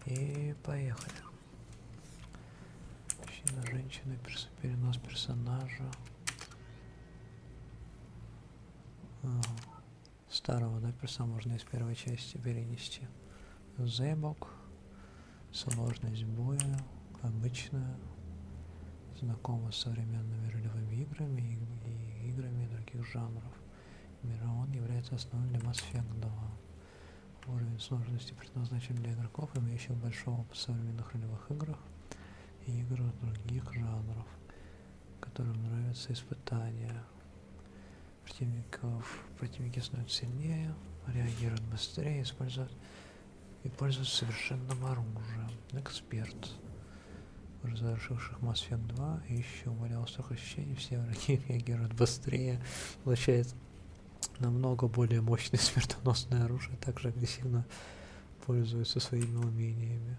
И поехали. Мужчина, женщина, перенос персонажа. Старого, да, персонажа можно из первой части перенести. Замок, сложность боя, обычная, знакома с современными ролевыми играми и играми других жанров. Он является основным для Масс Эффект 2. Уровень сложности предназначен для игроков, имеющих большой опыт в современных ролевых играх и играх других жанров, которым нравятся испытания. Противники становятся сильнее, реагируют быстрее, и пользуются совершенным оружием. Эксперт. Уже завершивших Масс Эффект 2 и еще более острых ощущений, все враги реагируют быстрее, получает намного более мощное смертоносное оружие, также агрессивно пользуются своими умениями.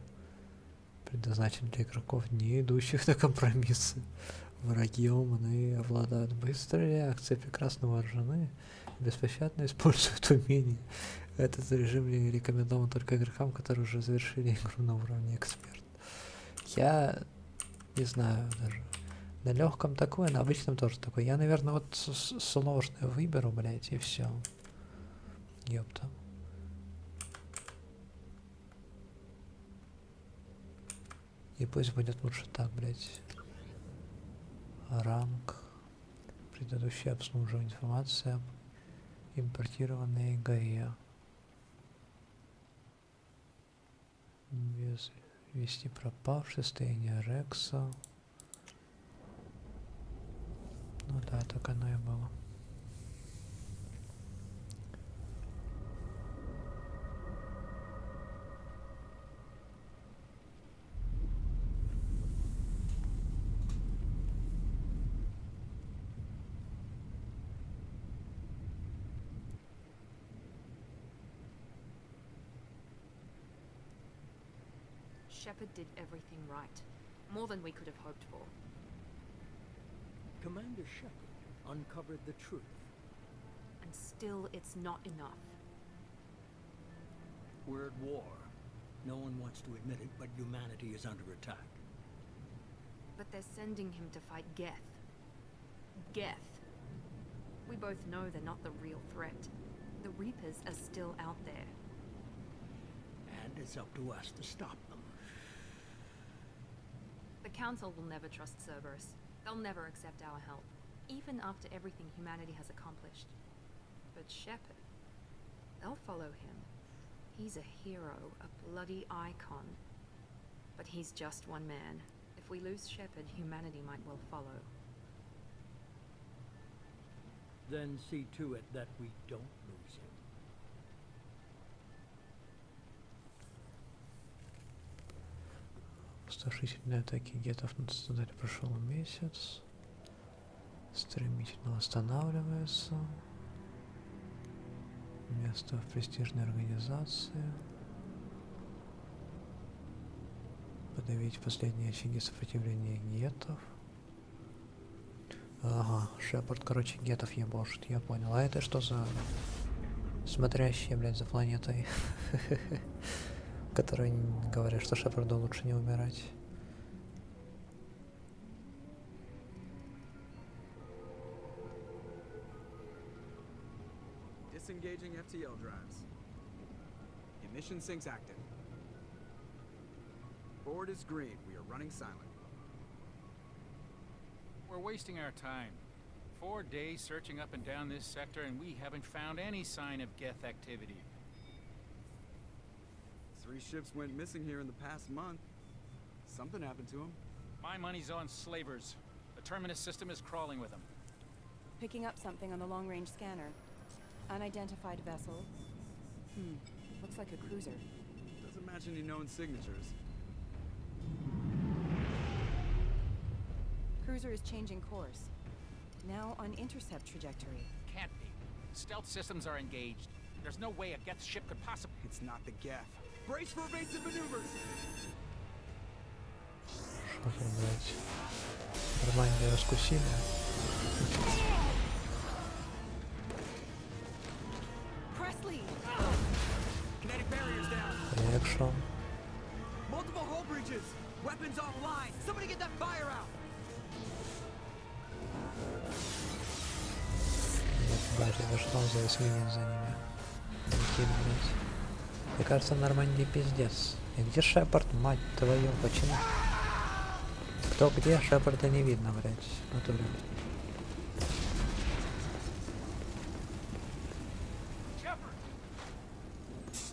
Предназначен для игроков, не идущих на компромиссы. Враги умные, обладают быстрой реакцией, прекрасно вооружены, беспощадно используют умения. Этот режим рекомендован только игрокам, которые уже завершили игру на уровне эксперт. Я не знаю даже. На легком такое, на обычном тоже такое. Я, наверное, вот сложное выберу, блять, и все. Ёпта. И пусть будет лучше так, блять. Ранг. Предыдущее обслуживание, информация. Импортированная игре. Вести пропавшее, состояние Рекса. Ну да, так оно и было. Shepard did everything right. More than we could have hoped for. Commander Shepard uncovered the truth. And still, it's not enough. We're at war. No one wants to admit it, but humanity is under attack. But they're sending him to fight Geth. Geth. We both know they're not the real threat. The Reapers are still out there. And it's up to us to stop them. The Council will never trust Cerberus. They'll never accept our help, even after everything humanity has accomplished. But Shepard, they'll follow him. He's a hero, a bloody icon. But he's just one man. If we lose Shepard, humanity might well follow. Then see to it that we don't lose him. Опустошительные атаки гетов на Цитадель прошел месяц. Стремительно восстанавливается. Место в престижной организации. Подавить последние очаги сопротивления гетов. Ага, Шепард, короче, гетов ебошит, я понял. А это что за смотрящие, блядь, за планетой? Которые говорят, что Шепарду лучше не умирать. Disengaging FTL drives. Emission sinks active. Board is green. We are running silent. We're wasting our time. 4 days searching up and down this sector, and we haven't found any sign of Geth activity. 3 ships went missing here in the past month. Something happened to them. My money's on slavers. The Terminus system is crawling with them. Picking up something on the long-range scanner. Unidentified vessel. Looks like a cruiser. Doesn't match any known signatures. Cruiser is changing course. Now on intercept trajectory. Can't be. Stealth systems are engaged. There's no way a Geth ship could possibly... It's not the Geth. Brace for evasive maneuvers! Что там, блядь? Нормальное раскусили. Kinetic barriers down. Экшон. breaches! Weapons offline! Somebody get that fire out! Ебать, это что он за эсминец за ними? Летит, блядь. Мне кажется, в Нормандии пиздец. И где Шепард, мать твою, почему? Кто где? Шепарда не видно, блядь. В натуре.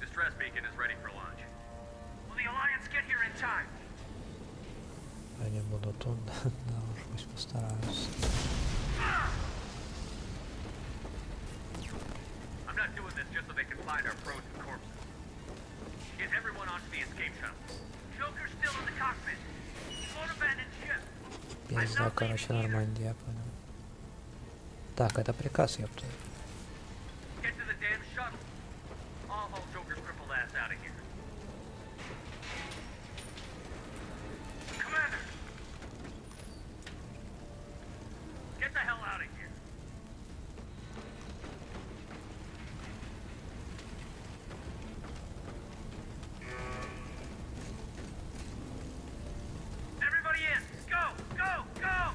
Distress beacon is ready for launch. Will the Alliance get here in time? Они будут тут, да уж, пусть постараются. I'm not doing this just so they can find our frozen corpses. Get everyone onto the escape shuttle. Joker's still in the cockpit. He won't abandon ship. Пизда, короче, Нормандия, я понял. Так, это приказ, ёпта. Get to the damn shuttle. I'll haul Joker's crippled ass out of here. Commander! Get the hell out of here. Everybody in! Go! Go! Go!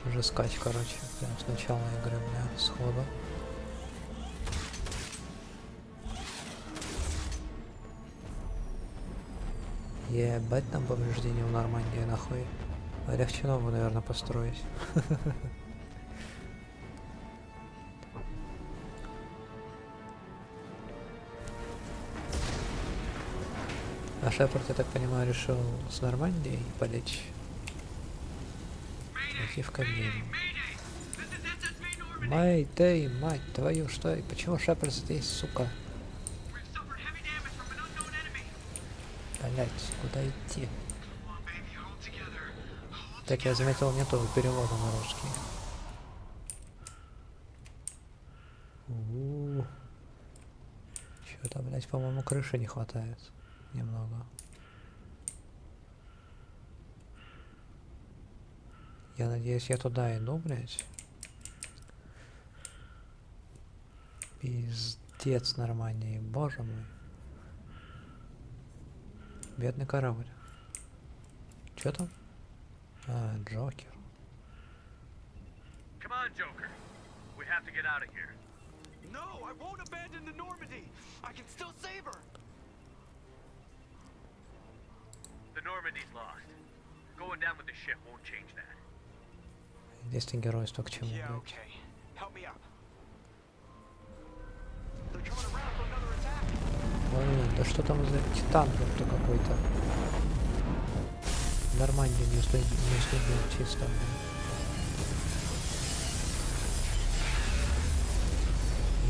Уже скач, короче, прям с начала игры, бля, сходу. Ебать там повреждения в Нормандии, нахуй. Легче новую, наверное, построить. А Шепард, я так понимаю, решил с Нормандией полечь. Идти в кабину. Мэйдэй, мать твою, что? И почему Шепард здесь, сука? Блять, куда идти? Так, я заметил, нету перевода на русский. Чё-то, блять, по-моему, крыши не хватает. Немного. Я надеюсь, я туда иду, блять. Пиздец Нормандии, боже мой. Бедный корабль. Чё там? А, Джокер. Come on, Joker. We have to get out of here. No, I won't abandon the Normandy! I can still save her! The Normandy's lost. Going down with the ship won't change that. Здесь-то геройство к чему, Yeah, блядь. okay. Help me up. They're coming around for another attack. Ой, да что там за титан тут-то какой-то? Нормандию не уследил чисто, блядь.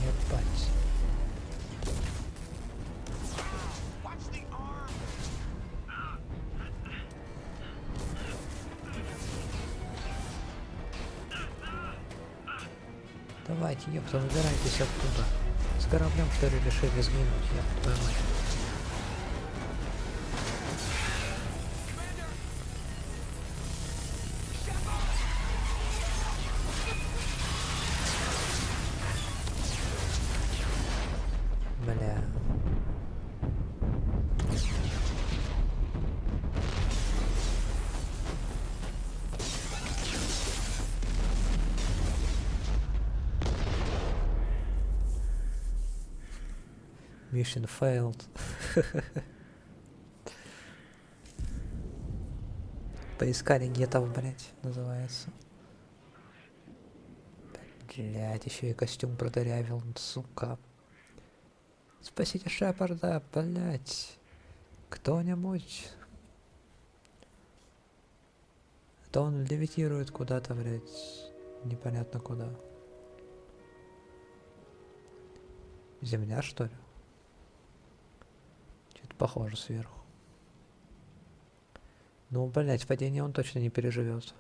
Ебать. Watch the arm! Давайте, ёпта, выбирайтесь оттуда. С кораблем, что ли, решили сгинуть, я твою мать. Бля. Mission failed. Поискали гетов, блять, называется. Блять, еще и костюм продырявил, сука. Спасите Шепарда, блять. Кто-нибудь. То он левитирует куда-то, блять. Непонятно куда. Земля, что ли? Что-то похоже сверху. Ну, блять, падение он точно не переживет.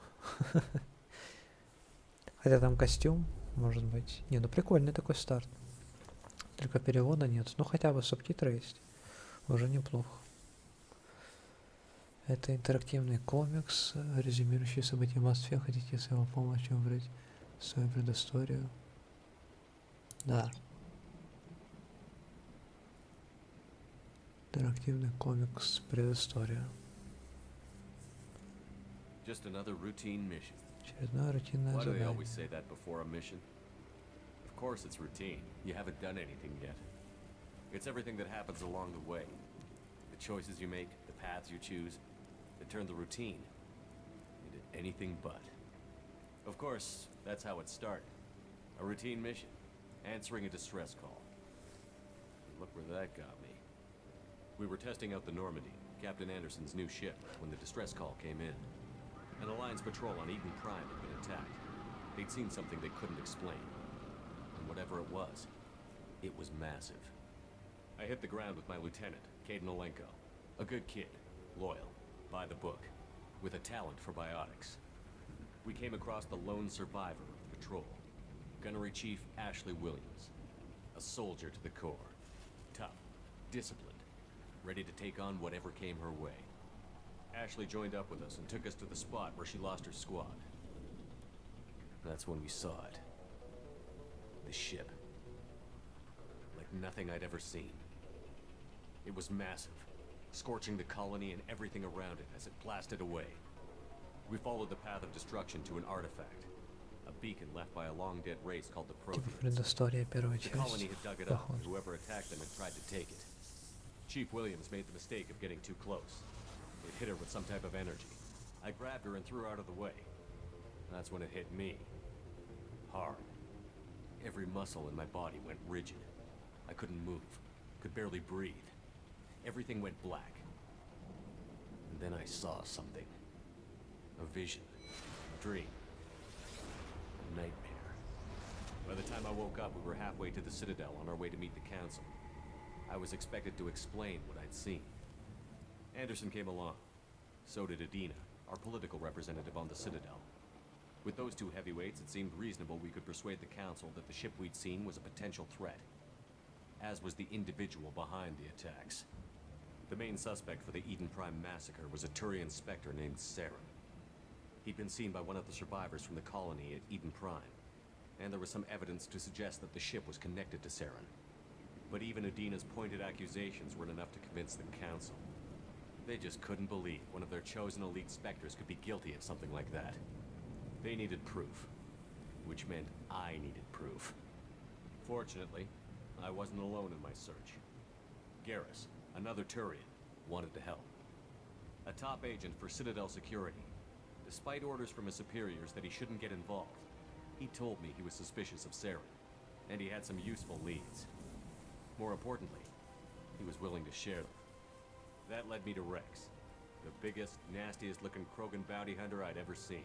Хотя там костюм, может быть. Не, ну прикольный такой старт. Только перевода нет. Ну, хотя бы субтитры есть. Уже неплохо. Это интерактивный комикс, резюмирующий события Масс Эффект. Хотите с его помощью выбрать свою предысторию. Да. Интерактивный комикс предыстория. Just another routine mission. Очередное рутинное Why do they задание. always say that before a mission? Of course it's routine. You haven't done anything yet. It's everything that happens along the way. The choices you make, the paths you choose, that turn the routine into anything but. Of course, that's how it started. A routine mission. Answering a distress call. And look where that got me. We were testing out the Normandy, Captain Anderson's new ship, when the distress call came in. An Alliance patrol on Eden Prime had been attacked. They'd seen something they couldn't explain. And whatever it was massive. I hit the ground with my lieutenant, Caden Olenko. A good kid, loyal, by the book, with a talent for biotics. We came across the lone survivor of the patrol, Gunnery Chief Ashley Williams. A soldier to the core. Tough, disciplined, ready to take on whatever came her way. Ashley joined up with us and took us to the spot where she lost her squad. That's when we saw it. The ship. Like nothing I'd ever seen. It was massive, scorching the colony and everything around it as it blasted away. We followed the path of destruction to an artifact. A beacon left by a long-dead race called the Типа Protheans. предыстория первой The colony части. had dug it up, and Похоже. whoever attacked them had tried to take it. Chief Williams made the mistake of getting too close. It hit her with some type of energy. I grabbed her and threw her out of the way. That's when it hit me. Hard. Every muscle in my body went rigid. I couldn't move, could barely breathe. Everything went black. And then I saw something. A vision. A dream. A nightmare. By the time I woke up, we were halfway to the Citadel on our way to meet the Council. I was expected to explain what I'd seen. Anderson came along. So did Adina, our political representative on the Citadel. With those two heavyweights, it seemed reasonable we could persuade the Council that the ship we'd seen was a potential threat, as was the individual behind the attacks. The main suspect for the Eden Prime massacre was a Turian Spectre named Saren. He'd been seen by one of the survivors from the colony at Eden Prime, and there was some evidence to suggest that the ship was connected to Saren. But even Adina's pointed accusations weren't enough to convince the Council. They just couldn't believe one of their chosen elite Spectres could be guilty of something like that. They needed proof, which meant I needed proof. Fortunately, I wasn't alone in my search. Garrus, another Turian, wanted to help. A top agent for Citadel Security. Despite orders from his superiors that he shouldn't get involved, he told me he was suspicious of Saren, and he had some useful leads. More importantly, he was willing to share them. That led me to Rex, the biggest, nastiest looking Krogan bounty hunter I'd ever seen.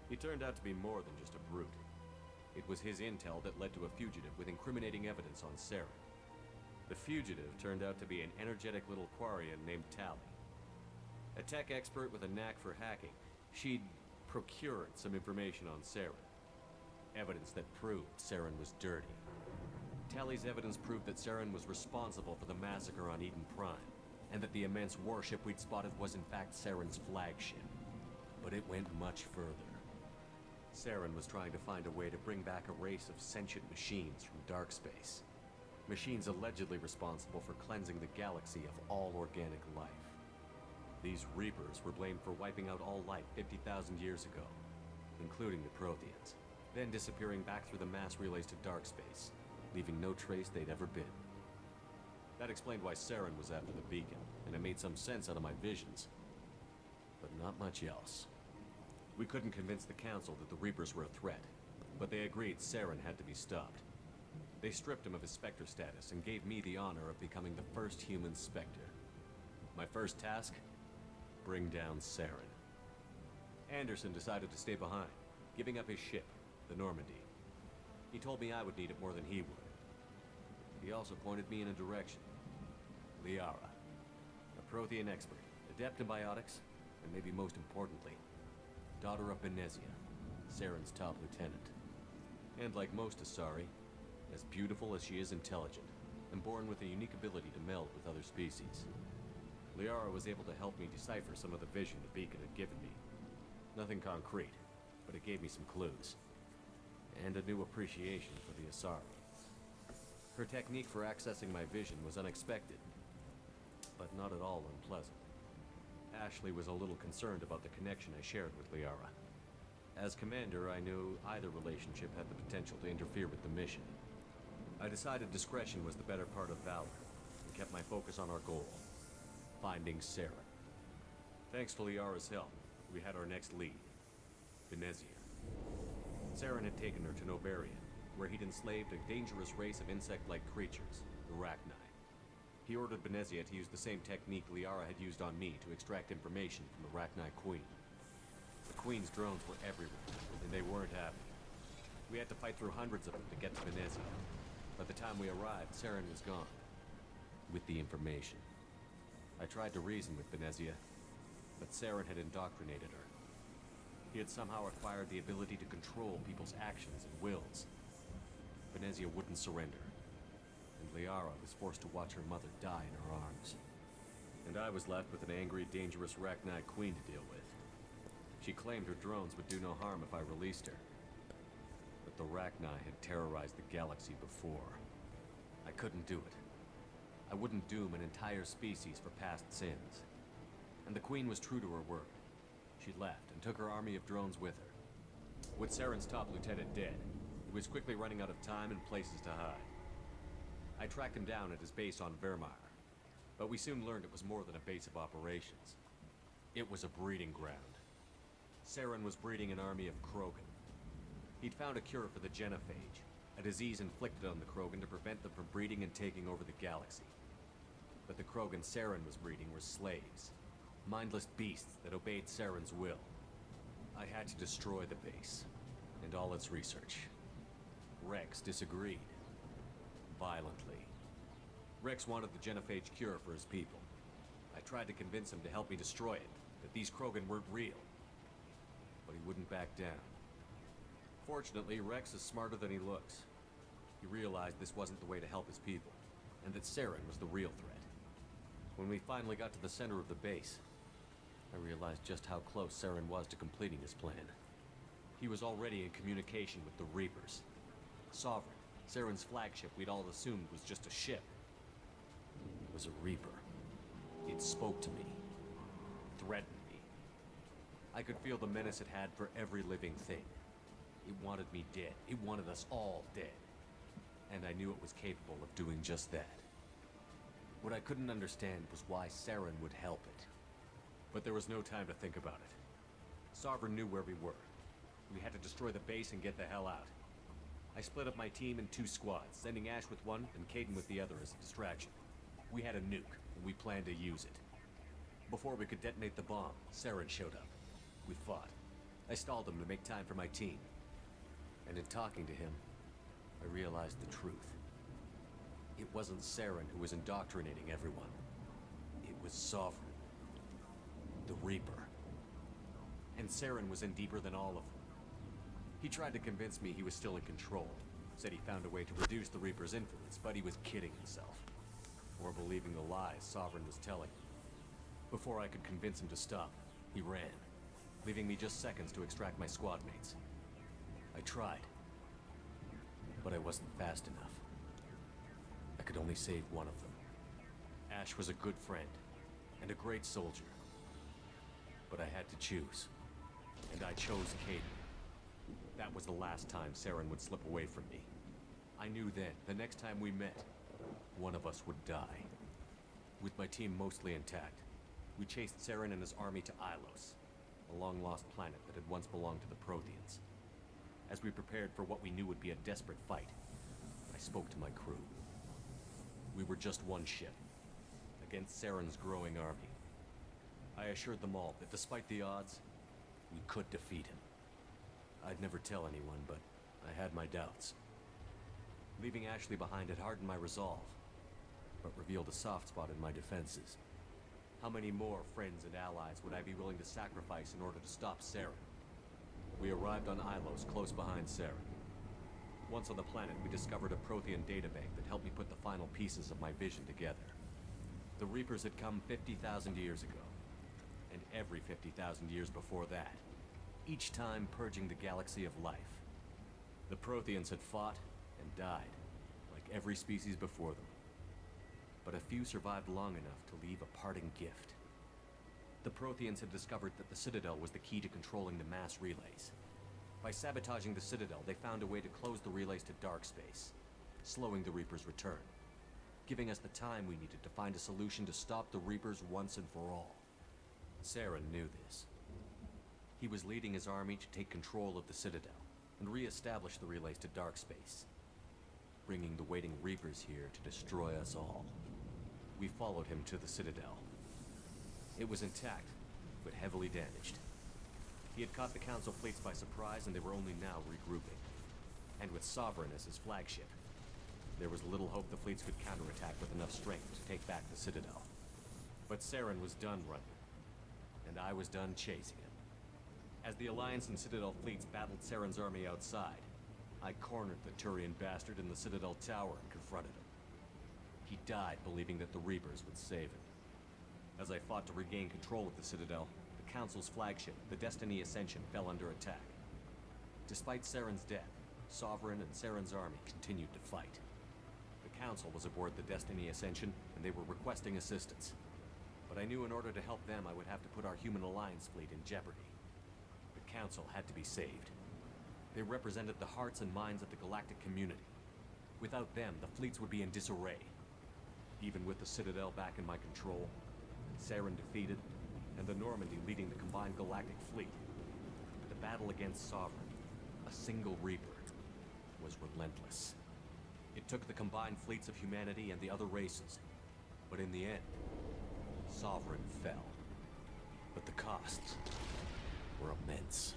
He turned out to be more than just a brute. It was his intel that led to a fugitive with incriminating evidence on Saren. The fugitive turned out to be an energetic little Quarian named Tally. A tech expert with a knack for hacking, she'd procured some information on Saren. Evidence that proved Saren was dirty. Tally's evidence proved that Saren was responsible for the massacre on Eden Prime, and that the immense warship we'd spotted was in fact Saren's flagship. But it went much further. Saren was trying to find a way to bring back a race of sentient machines from dark space. Machines allegedly responsible for cleansing the galaxy of all organic life. These Reapers were blamed for wiping out all life 50,000 years ago, including the Protheans, then disappearing back through the mass relays to dark space, leaving no trace they'd ever been. That explained why Saren was after the beacon, and it made some sense out of my visions. But not much else. We couldn't convince the Council that the Reapers were a threat, but they agreed Saren had to be stopped. They stripped him of his Spectre status and gave me the honor of becoming the first human Spectre. My first task? Bring down Saren. Anderson decided to stay behind, giving up his ship, the Normandy. He told me I would need it more than he would. He also pointed me in a direction. Liara, a Prothean expert, adept in biotics, and maybe most importantly, daughter of Benezia, Saren's top lieutenant. And like most Asari, as beautiful as she is intelligent, and born with a unique ability to meld with other species. Liara was able to help me decipher some of the vision the beacon had given me. Nothing concrete, but it gave me some clues. and a new appreciation for the Asari. Her technique for accessing my vision was unexpected, but not at all unpleasant. Ashley was a little concerned about the connection I shared with Liara. As commander, I knew either relationship had the potential to interfere with the mission. I decided discretion was the better part of valor, and kept my focus on our goal, finding Saren. Thanks to Liara's help, we had our next lead, Venezia. Saren had taken her to Novaria, where he'd enslaved a dangerous race of insect-like creatures, the Rachni. He ordered Venezia to use the same technique Liara had used on me to extract information from the Rachni Queen. The Queen's drones were everywhere, and they weren't happy. We had to fight through hundreds of them to get to Venezia. By the time we arrived, Saren was gone, with the information. I tried to reason with Venezia, but Saren had indoctrinated her. He had somehow acquired the ability to control people's actions and wills. Venezia wouldn't surrender, and Liara was forced to watch her mother die in her arms. And I was left with an angry, dangerous Rachni Queen to deal with. She claimed her drones would do no harm if I released her. But the Rachni had terrorized the galaxy before. I couldn't do it. I wouldn't doom an entire species for past sins. And the Queen was true to her word. She left and took her army of drones with her. With Saren's top lieutenant dead, he was quickly running out of time and places to hide. I tracked him down at his base on Vermeer, but we soon learned it was more than a base of operations. It was a breeding ground. Saren was breeding an army of Krogan. He'd found a cure for the genophage, a disease inflicted on the Krogan to prevent them from breeding and taking over the galaxy. But the Krogan Saren was breeding were slaves, mindless beasts that obeyed Saren's will. I had to destroy the base, and all its research. Rex disagreed. Violently. Rex wanted the genophage cure for his people. I tried to convince him to help me destroy it, that these Krogan weren't real. But he wouldn't back down. Fortunately, Rex is smarter than he looks. He realized this wasn't the way to help his people, and that Saren was the real threat. When we finally got to the center of the base, I realized just how close Saren was to completing his plan. He was already in communication with the Reapers. Sovereign, Saren's flagship we'd all assumed was just a ship. It was a Reaper. It spoke to me. Threatened me. I could feel the menace it had for every living thing. It wanted me dead. It wanted us all dead. And I knew it was capable of doing just that. What I couldn't understand was why Saren would help it. But there was no time to think about it. Sovereign knew where we were. We had to destroy the base and get the hell out. I split up my team in 2 squads, sending Ash with one and Caden with the other as a distraction. We had a nuke, and we planned to use it. Before we could detonate the bomb, Saren showed up. We fought. I stalled him to make time for my team. And in talking to him, I realized the truth. It wasn't Saren who was indoctrinating everyone. It was Sovereign. The Reaper. And Saren was in deeper than all of them. He tried to convince me he was still in control. Said he found a way to reduce the Reaper's influence, but he was kidding himself. Or believing the lies Sovereign was telling him. Before I could convince him to stop, he ran, leaving me just seconds to extract my squad mates. I tried, but I wasn't fast enough. I could only save one of them. Ash was a good friend, and a great soldier. But I had to choose, and I chose Caden. That was the last time Saren would slip away from me. I knew then, the next time we met, one of us would die. With my team mostly intact, we chased Saren and his army to Ilos, a long-lost planet that had once belonged to the Protheans. As we prepared for what we knew would be a desperate fight, I spoke to my crew. We were just one ship, against Saren's growing army. I assured them all that despite the odds, we could defeat him. I'd never tell anyone, but I had my doubts. Leaving Ashley behind had hardened my resolve, but revealed a soft spot in my defenses. How many more friends and allies would I be willing to sacrifice in order to stop Saren? We arrived on Ilos, close behind Saren. Once on the planet, we discovered a Prothean databank that helped me put the final pieces of my vision together. The Reapers had come 50,000 years ago, and every 50,000 years before that, each time purging the galaxy of life. The Protheans had fought and died, like every species before them. But a few survived long enough to leave a parting gift. The Protheans had discovered that the Citadel was the key to controlling the mass relays. By sabotaging the Citadel, they found a way to close the relays to dark space, slowing the Reapers' return, giving us the time we needed to find a solution to stop the Reapers once and for all. Saren knew this. He was leading his army to take control of the Citadel and re-establish the relays to dark space, bringing the waiting Reapers here to destroy us all. We followed him to the Citadel. It was intact, but heavily damaged. He had caught the Council fleets by surprise, and they were only now regrouping. And with Sovereign as his flagship, there was little hope the fleets could counterattack with enough strength to take back the Citadel. But Saren was done running, and I was done chasing him. As the Alliance and Citadel fleets battled Saren's army outside, I cornered the Turian bastard in the Citadel tower and confronted him. He died believing that the Reapers would save him. As I fought to regain control of the Citadel, the Council's flagship, the Destiny Ascension, fell under attack. Despite Saren's death, Sovereign and Saren's army continued to fight. The Council was aboard the Destiny Ascension, and they were requesting assistance. But I knew in order to help them, I would have to put our human Alliance fleet in jeopardy. The Council had to be saved. They represented the hearts and minds of the galactic community. Without them, the fleets would be in disarray. Even with the Citadel back in my control, Saren defeated, and the Normandy leading the combined galactic fleet, the battle against Sovereign, a single Reaper, was relentless. It took the combined fleets of humanity and the other races, but in the end, Sovereign fell. But the costs were immense.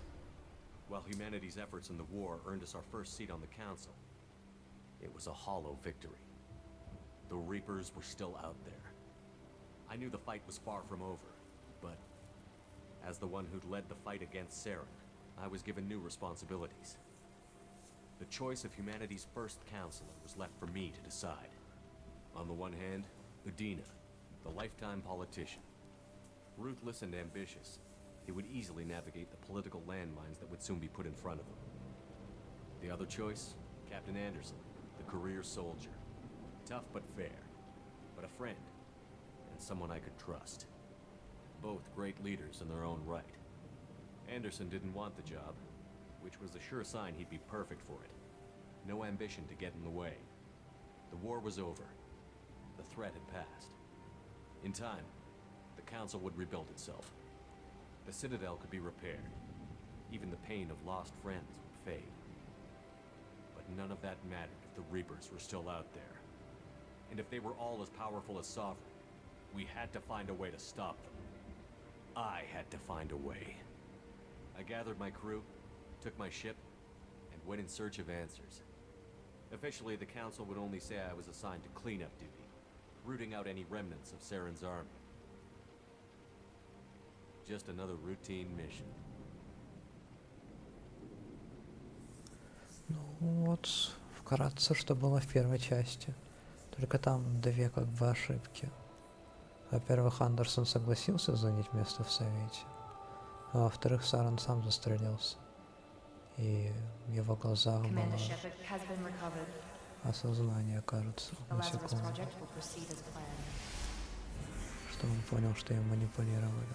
While humanity's efforts in the war earned us our first seat on the Council, it was a hollow victory. The Reapers were still out there. I knew the fight was far from over, but as the one who'd led the fight against Saren, I was given new responsibilities. The choice of humanity's first counselor was left for me to decide. On the one hand, Udina, the lifetime politician. Ruthless and ambitious, he would easily navigate the political landmines that would soon be put in front of him. The other choice, Captain Anderson, the career soldier. Tough but fair, but a friend, and someone I could trust. Both great leaders in their own right. Anderson didn't want the job, which was a sure sign he'd be perfect for it. No ambition to get in the way. The war was over. The threat had passed. In time, the Council would rebuild itself. The Citadel could be repaired. Even the pain of lost friends would fade. But none of that mattered if the Reapers were still out there. And if they were all as powerful as Sovereign, we had to find a way to stop them. I had to find a way. I gathered my crew, took my ship, and went in search of answers. Officially, the Council would only say I was assigned to cleanup duty, rooting out any remnants of Saren's army. Just another routine mission. Ну вот, вкратце, что было в первой части. Только там две как бы ошибки. Во-первых, Андерсон согласился занять место в Совете, а во-вторых, Сарен сам застрелился. И в его глазах было Commander Shepard has been recovered. осознание, кажется, The на Lazarus секунду, project will proceed as planned. что он понял, что им манипулировали.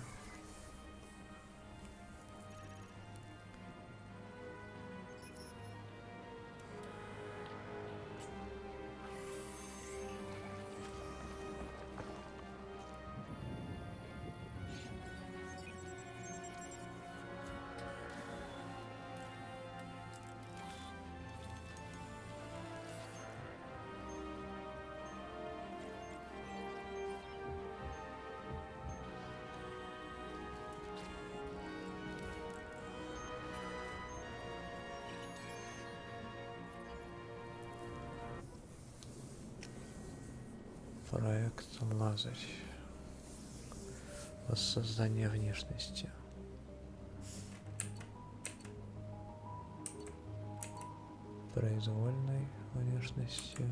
Проект Лазарь. Воссоздание внешности. Произвольной внешности.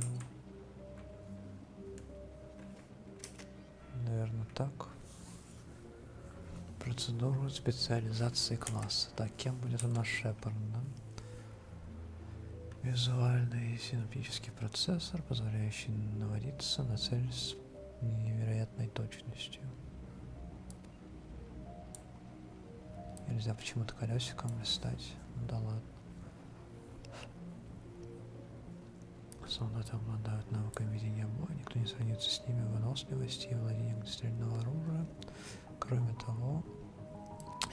Наверное, так. Процедуру специализации класса. Так, кем будет у нас Шепард, да? Визуальный синаптический процессор, позволяющий наводиться на цель с невероятной точностью. Нельзя почему-то колесиком листать. Да ладно. Солдаты обладают навыками ведения боя, никто не сравнится с ними в выносливости и владении огнестрельного оружия. Кроме того,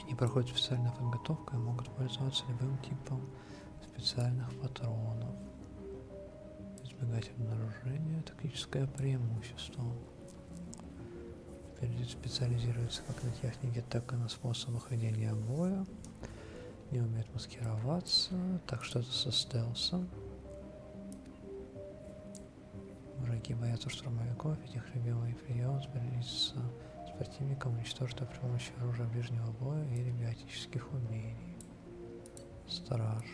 они проходят специальную подготовку и могут пользоваться любым типом специальных патронов. Избегать обнаружения — тактическое преимущество. Теперь специализируется как на технике, так и на способах ведения боя. Не умеет маскироваться, так что это со стелсом. Враги боятся штурмовиков, этих любимый прием сблизиться с противником, уничтожить при помощи оружия ближнего боя или биотических умений. Страж.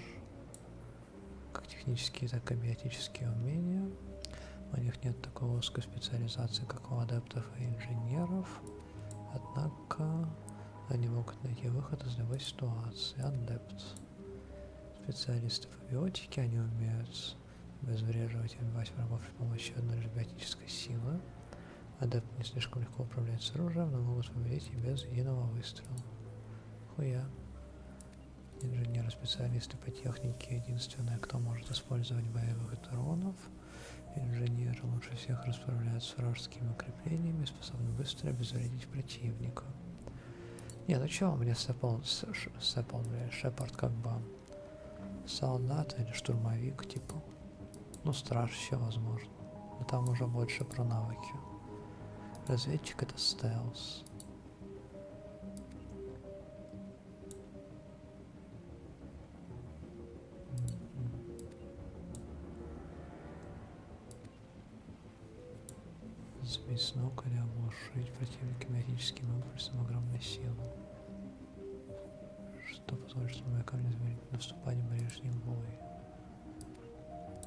Как технические, так и биотические умения. У них нет такой узкой специализации, как у адептов и инженеров, однако они могут найти выход из любой ситуации. Адепт. Специалисты по биотике, они умеют обезвреживать и убивать врагов при помощи одной лишь биотической силы. Адепты не слишком легко управляют оружием, но могут победить и без единого выстрела. Хуя. Инженеры-специалисты по технике — единственное, кто может использовать боевых дронов. Инженеры лучше всех расправляются с вражескими укреплениями и способны быстро обезвредить противника. Не, ну чё, мне Шепард как бы солдат или штурмовик, типа. Ну, страж еще возможно. Но там уже больше про навыки. Разведчик — это стелс. Сбить с ног или оглушить противника биотическим импульсом огромной силы. Что позволит штурмовикам не изменить наступание в ближнем бой.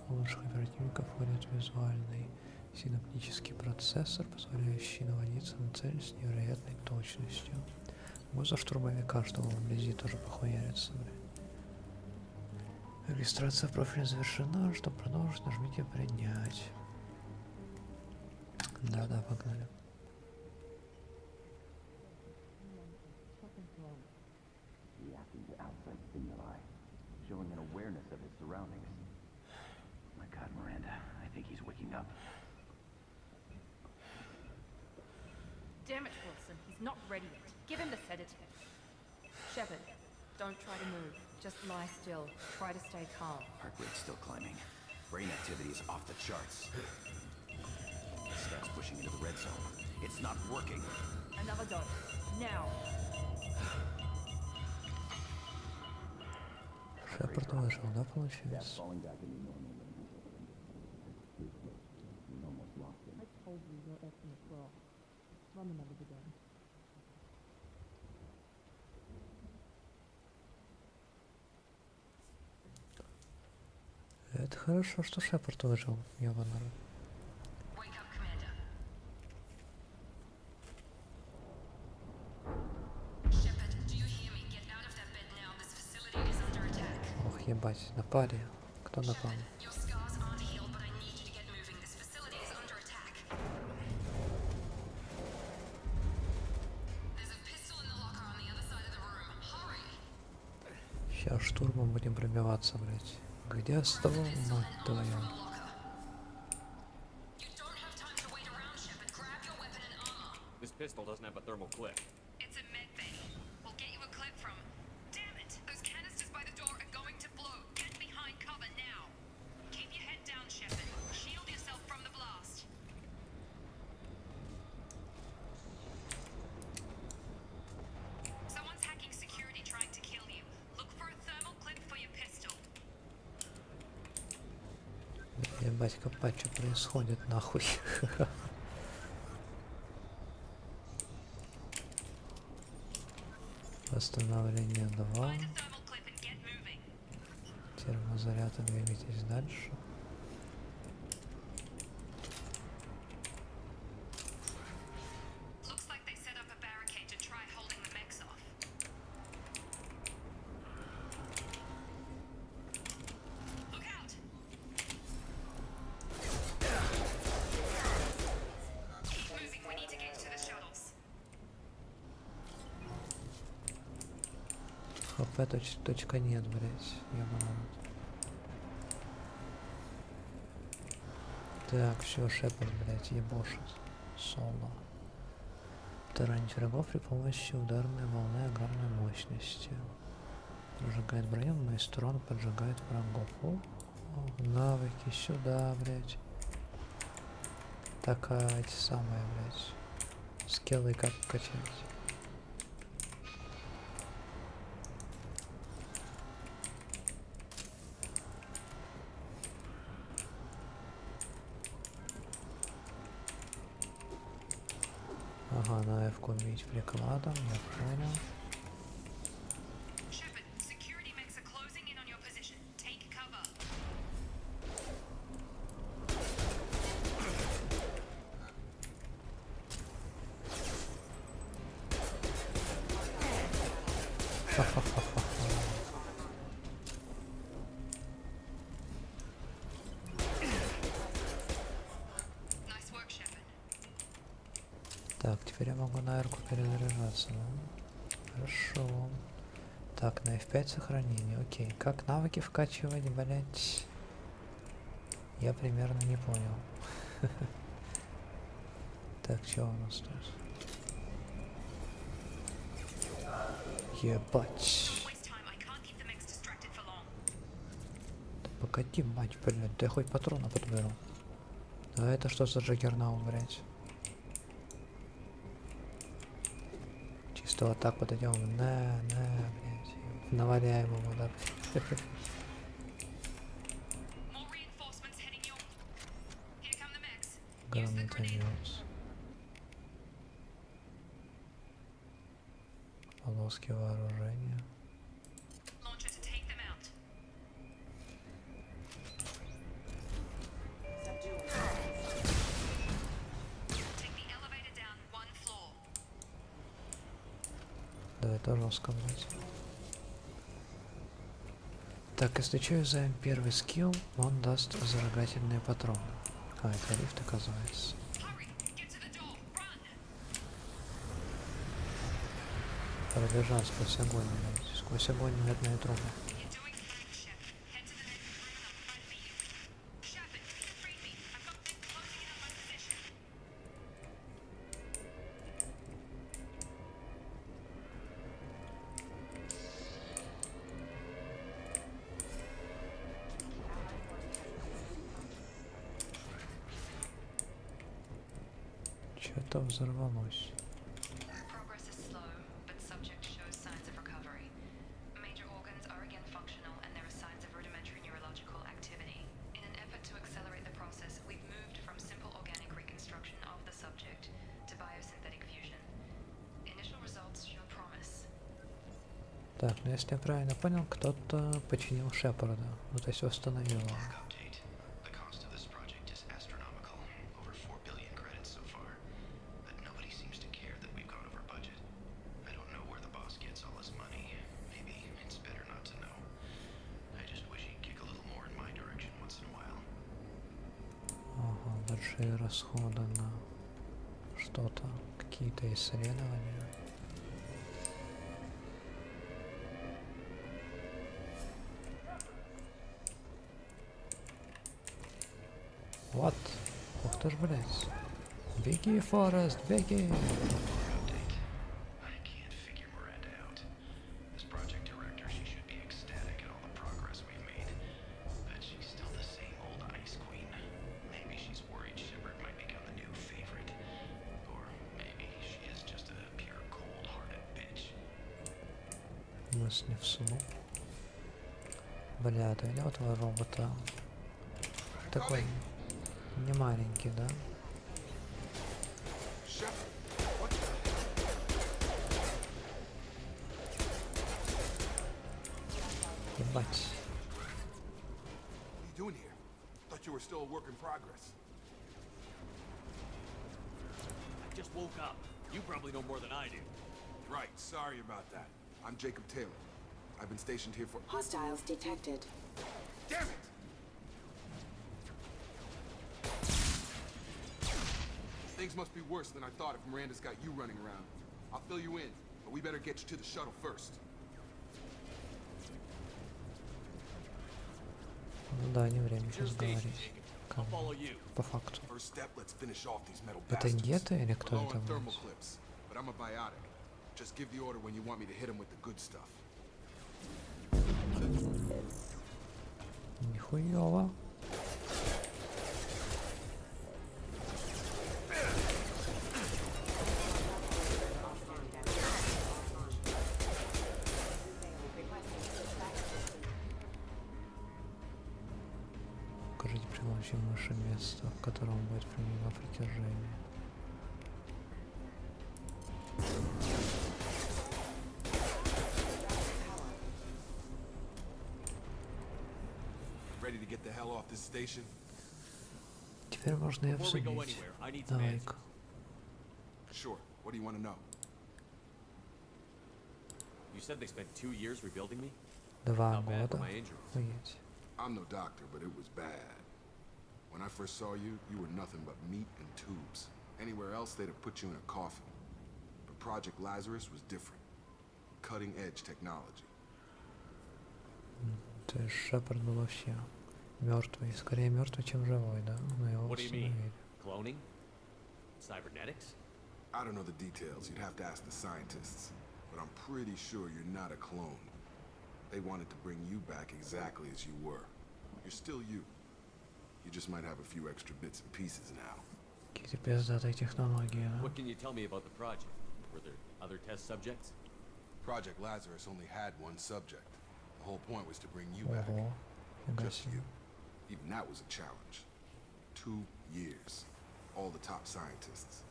У лучших оперативников входит визуальный синаптический процессор, позволяющий наводиться на цель с невероятной точностью. За штурмовика, чтобы вблизи тоже похуяриться. Регистрация в профиле завершена. Чтобы продолжить, нажмите «Принять». Да, погнали. Reacting to outside stimuli, showing an awareness of his surroundings. My God, Miranda, I think he's waking up. Damn it, Wilson. He's not ready yet. Give him the sedative. Shepard, don't try to move. Just lie still. Try to stay calm. Heart rate's still climbing. Brain activity is off the charts. Steps pushing into the red zone. It's not working. Another dose. Now. Шепард выжил, да, получается? Falling back into normal range. We almost lost him. I told you your estimate's wrong. Run the numbers again. Это хорошо, что Шепард выжил, ёбаный рот. Wake up, Commander. Shepard, do you hear me? Get out of that bed now. This facility is under attack. Ох, ебать, напали. Кто напал? Your scars aren't healed, but I need you to get moving. This facility is under attack. There's a pistol in the locker on the other side of the room. Hurry! Сейчас штурмом будем пробиваться, блять. Где ствол, мать твою? You don't have time to wait around, Shepard. Grab your weapon and armor. This pistol doesn't have a thermal clip. It's a med bay. We'll get you a clip from. Damn it! Those canisters by the door are going to blow. Get behind cover now. Keep your head down, Shepard. Shield yourself from the blast. Someone's hacking security trying to kill you. Look for a thermal clip for your pistol. Ебать, копать, что происходит, нахуй. Восстановление 2. Find a thermal clip and get moving. Термозаряд, двигайтесь дальше. Looks like they set up a barricade to try holding the mechs off. Look out! точка нет, блять. Так, все, Шепард, блять, ебошит. Соло. Таранить врагов при помощи ударной волны огромной мощности. Прожигает броню, но из сторон поджигает врагов. О, навыки сюда, блять. Так, эти самые, блять. Скиллы как качать. Ага, на F-ку бить прикладом, я понял. Так, теперь я могу на R-ку перезаряжаться, да? Хорошо. Так, на F5 сохранение, окей. Как навыки вкачивать, блять? Я примерно не понял. Так, что у нас тут? Ебать. Да погоди, мать, блядь, да я хоть патрона подберу. А это что за джаггернаут, блядь? Чисто вот так вот идем, блядь, наваляем ему, да. Гранатомет. Полоски вооружения. Да, это жестко, блядь. Так, если что, юзаем первый скилл, он даст зажигательные патроны. А, это лифт, оказывается. Пробежал сквозь огонь, блядь. Сквозь огонь медные трубы. Что-то взорвалось. Так, ну если я правильно понял, кто-то починил Шепарда. Ну, то есть восстановил его. Ага, большие расходы на что-то, какие-то исследования. Вот. Ух ты ж, блядь. Беги, Форест, беги. Мысли вслух. Бля, ты видел этого робота? Такой не маленький, да? Ебать. Just woke up. You probably know more than I do. Right, sorry about that. I'm Jacob Taylor. I've been stationed here for— Hostiles detected. Damn it! Things must be worse than I thought if Miranda's got you running around. I'll fill you in, but we better get you to the shuttle first. Да, не время сейчас говорить. Как бы, по факту. Это геты или кто это будет? Нихуёво. Укажите при помощи мыши место, в котором будет применено притяжение. Теперь можно и обсудить. Давай-ка. Sure. What do you want to know? You said they spent 2 years rebuilding me? 2 года. Охуеть. I'm no doctor, but it was bad. When I first saw you, you were nothing but meat and tubes. Anywhere else, they'd have put you in a coffin. But Project Lazarus was different. Cutting-edge technology. То есть Шепард был вообще мертвый. Скорее мертвый, чем живой, да? Но его установили. Cloning? Cybernetics? I don't know the details. You'd have to ask the scientists. But I'm pretty sure you're not a clone. They wanted to bring you back exactly as you were. You're still you. You just might have a few extra bits and pieces now. Какие-то пиздатые технологии, да? What can you tell me about the project? Were there other test subjects? Project Lazarus only had one subject. The whole point was to bring you back. Just you. Even that was a challenge. 2 years. All the top scientists.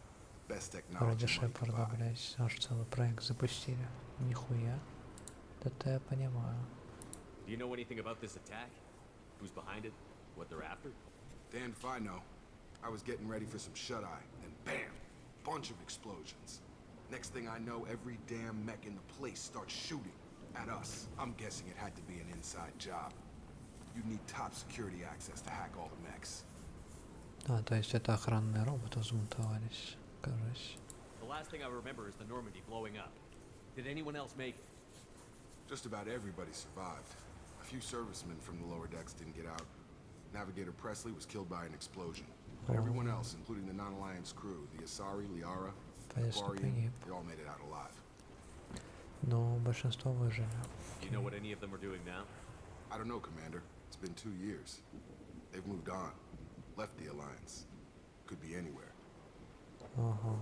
Best technology. Вроде Шепарда, блять, аж целый проект запустили. Нихуя. Это я понимаю. Do you know anything about this attack? Who's behind it? What they're after? Damned if I know. I was getting ready for some shut-eye, and bam! Bunch of explosions. Next thing I know, every damn mech in the place starts shooting at us. I'm guessing it had to be an inside job. You'd need top security access to hack all the mechs. А, то есть это охранные роботы взбунтовались, кажется. The last thing I remember is the Normandy blowing up. Did anyone else make it? Just about everybody survived. A few servicemen from the lower decks didn't get out. Navigator Presley was killed by an explosion. But everyone else, including the non-Alliance crew, the Asari, Liara, Aquarian, they all made it out alive. Но большинство выжили. Do you know what any of them are doing now? I don't know, Commander. It's been 2 years. They've moved on. Left the Alliance. Could be anywhere. Ага.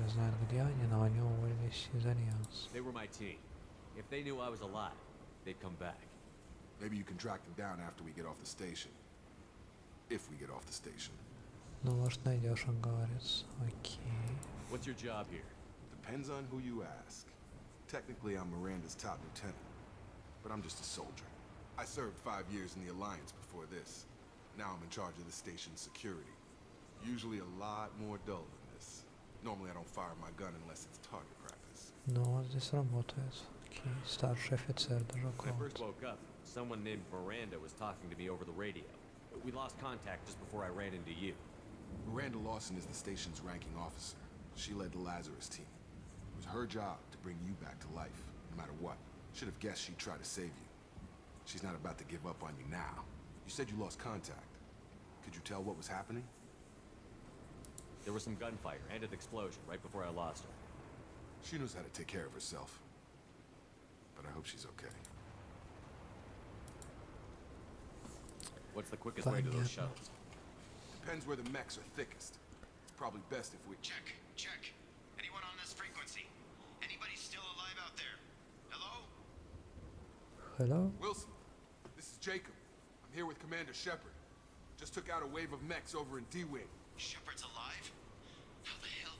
Не знают, где они, но они уволились из Альянса. They were my team. If they knew I was alive, they'd come back. Maybe you can track them down after we get off the station. If we get off the station. Ну, может, найдешь, он говорит. Окей. What's your job here? Depends on who you ask. Technically, I'm Miranda's top lieutenant. But I'm just a soldier. I served 5 years in the Alliance before this. Now I'm in charge of the station's security. Usually a lot more dull than this. Normally I don't fire my gun unless it's target practice. Ну, вот здесь работает. Окей. Старший офицер даже When I first какого-то. woke up, someone named Miranda was talking to me over the radio. We lost contact just before I ran into you. Miranda Lawson is the station's ranking officer. She led the Lazarus team. It was her job to bring you back to life, no matter what. Should have guessed she'd try to save you. She's not about to give up on you now. You said you lost contact. Could you tell what was happening? There was some gunfire and an explosion right before I lost her. She knows how to take care of herself. But I hope she's okay. What's the quickest way to those shuttles? Depends where the mechs are thickest. It's probably best if we... Check. Anyone on this frequency? Anybody still alive out there? Hello? Hello? Wilson, this is Jacob. I'm here with Commander Shepard. Just took out a wave of mechs over in D-Wing. Shepard's alive? How the hell?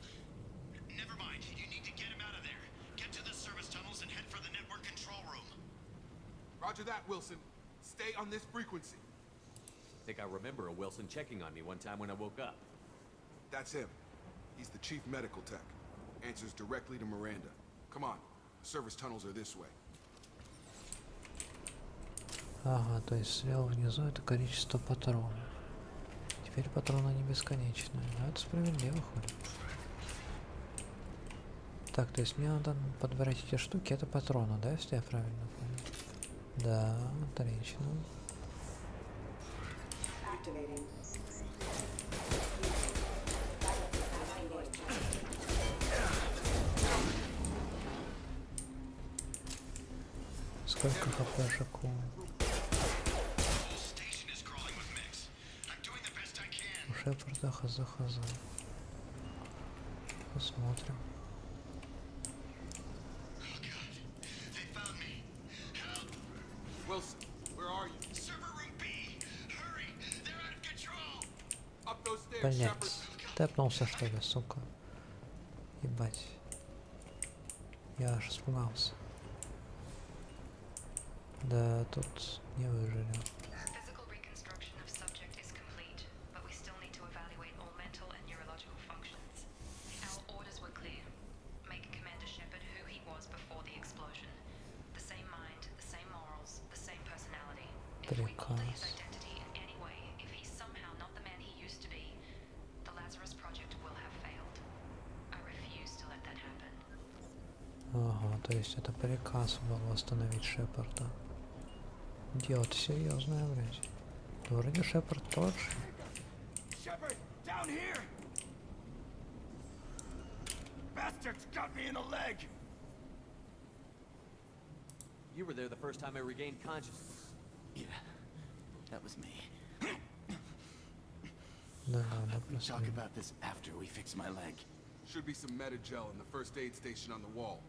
Never mind. You need to get him out of there. Get to the service tunnels and head for the network control room. Roger that, Wilson. Stay on this frequency. I think I remember a Wilson checking on me one time when I woke up. That's him. He's the chief medical tech. Answers directly to Miranda. Come on. The service tunnels are this way. Ага, то есть слева внизу это количество патронов. Теперь патроны не бесконечные. Но это справедливо выходит. Так, то есть мне надо подбирать эти штуки, это патроны, да, если я правильно понял? Да, отлично. activating. Сколько хпшек у... У Шепарда хз. Посмотрим. Wilson, where are you? Server room B. Hurry! They're out of control. Up those stairs, Shepard. Блять, тэпнулся что ли, сука. Ебать. Я аж испугался. Да, тут не выжили. Physical reconstruction of subject is complete, but we still need to evaluate all mental and neurological functions. Our orders were clear. Make Commander Shepard who he was before the explosion. The same mind, the same morals, the same personality. If we alter his identity in any way, if he's somehow not the man he used to be, the Lazarus Project will have failed. I refuse to let that happen. Ага, то есть это приказ был восстановить Шепарда. Дело-то серьезное, блядь. Да вроде Шепард тот же. Shepard, down here! Bastards got me in the leg! You were there the first time I regained consciousness. Yeah, that was me. Да, да, We'll talk about this after we fix my leg. Should be some meta-gel in the first aid station on the wall.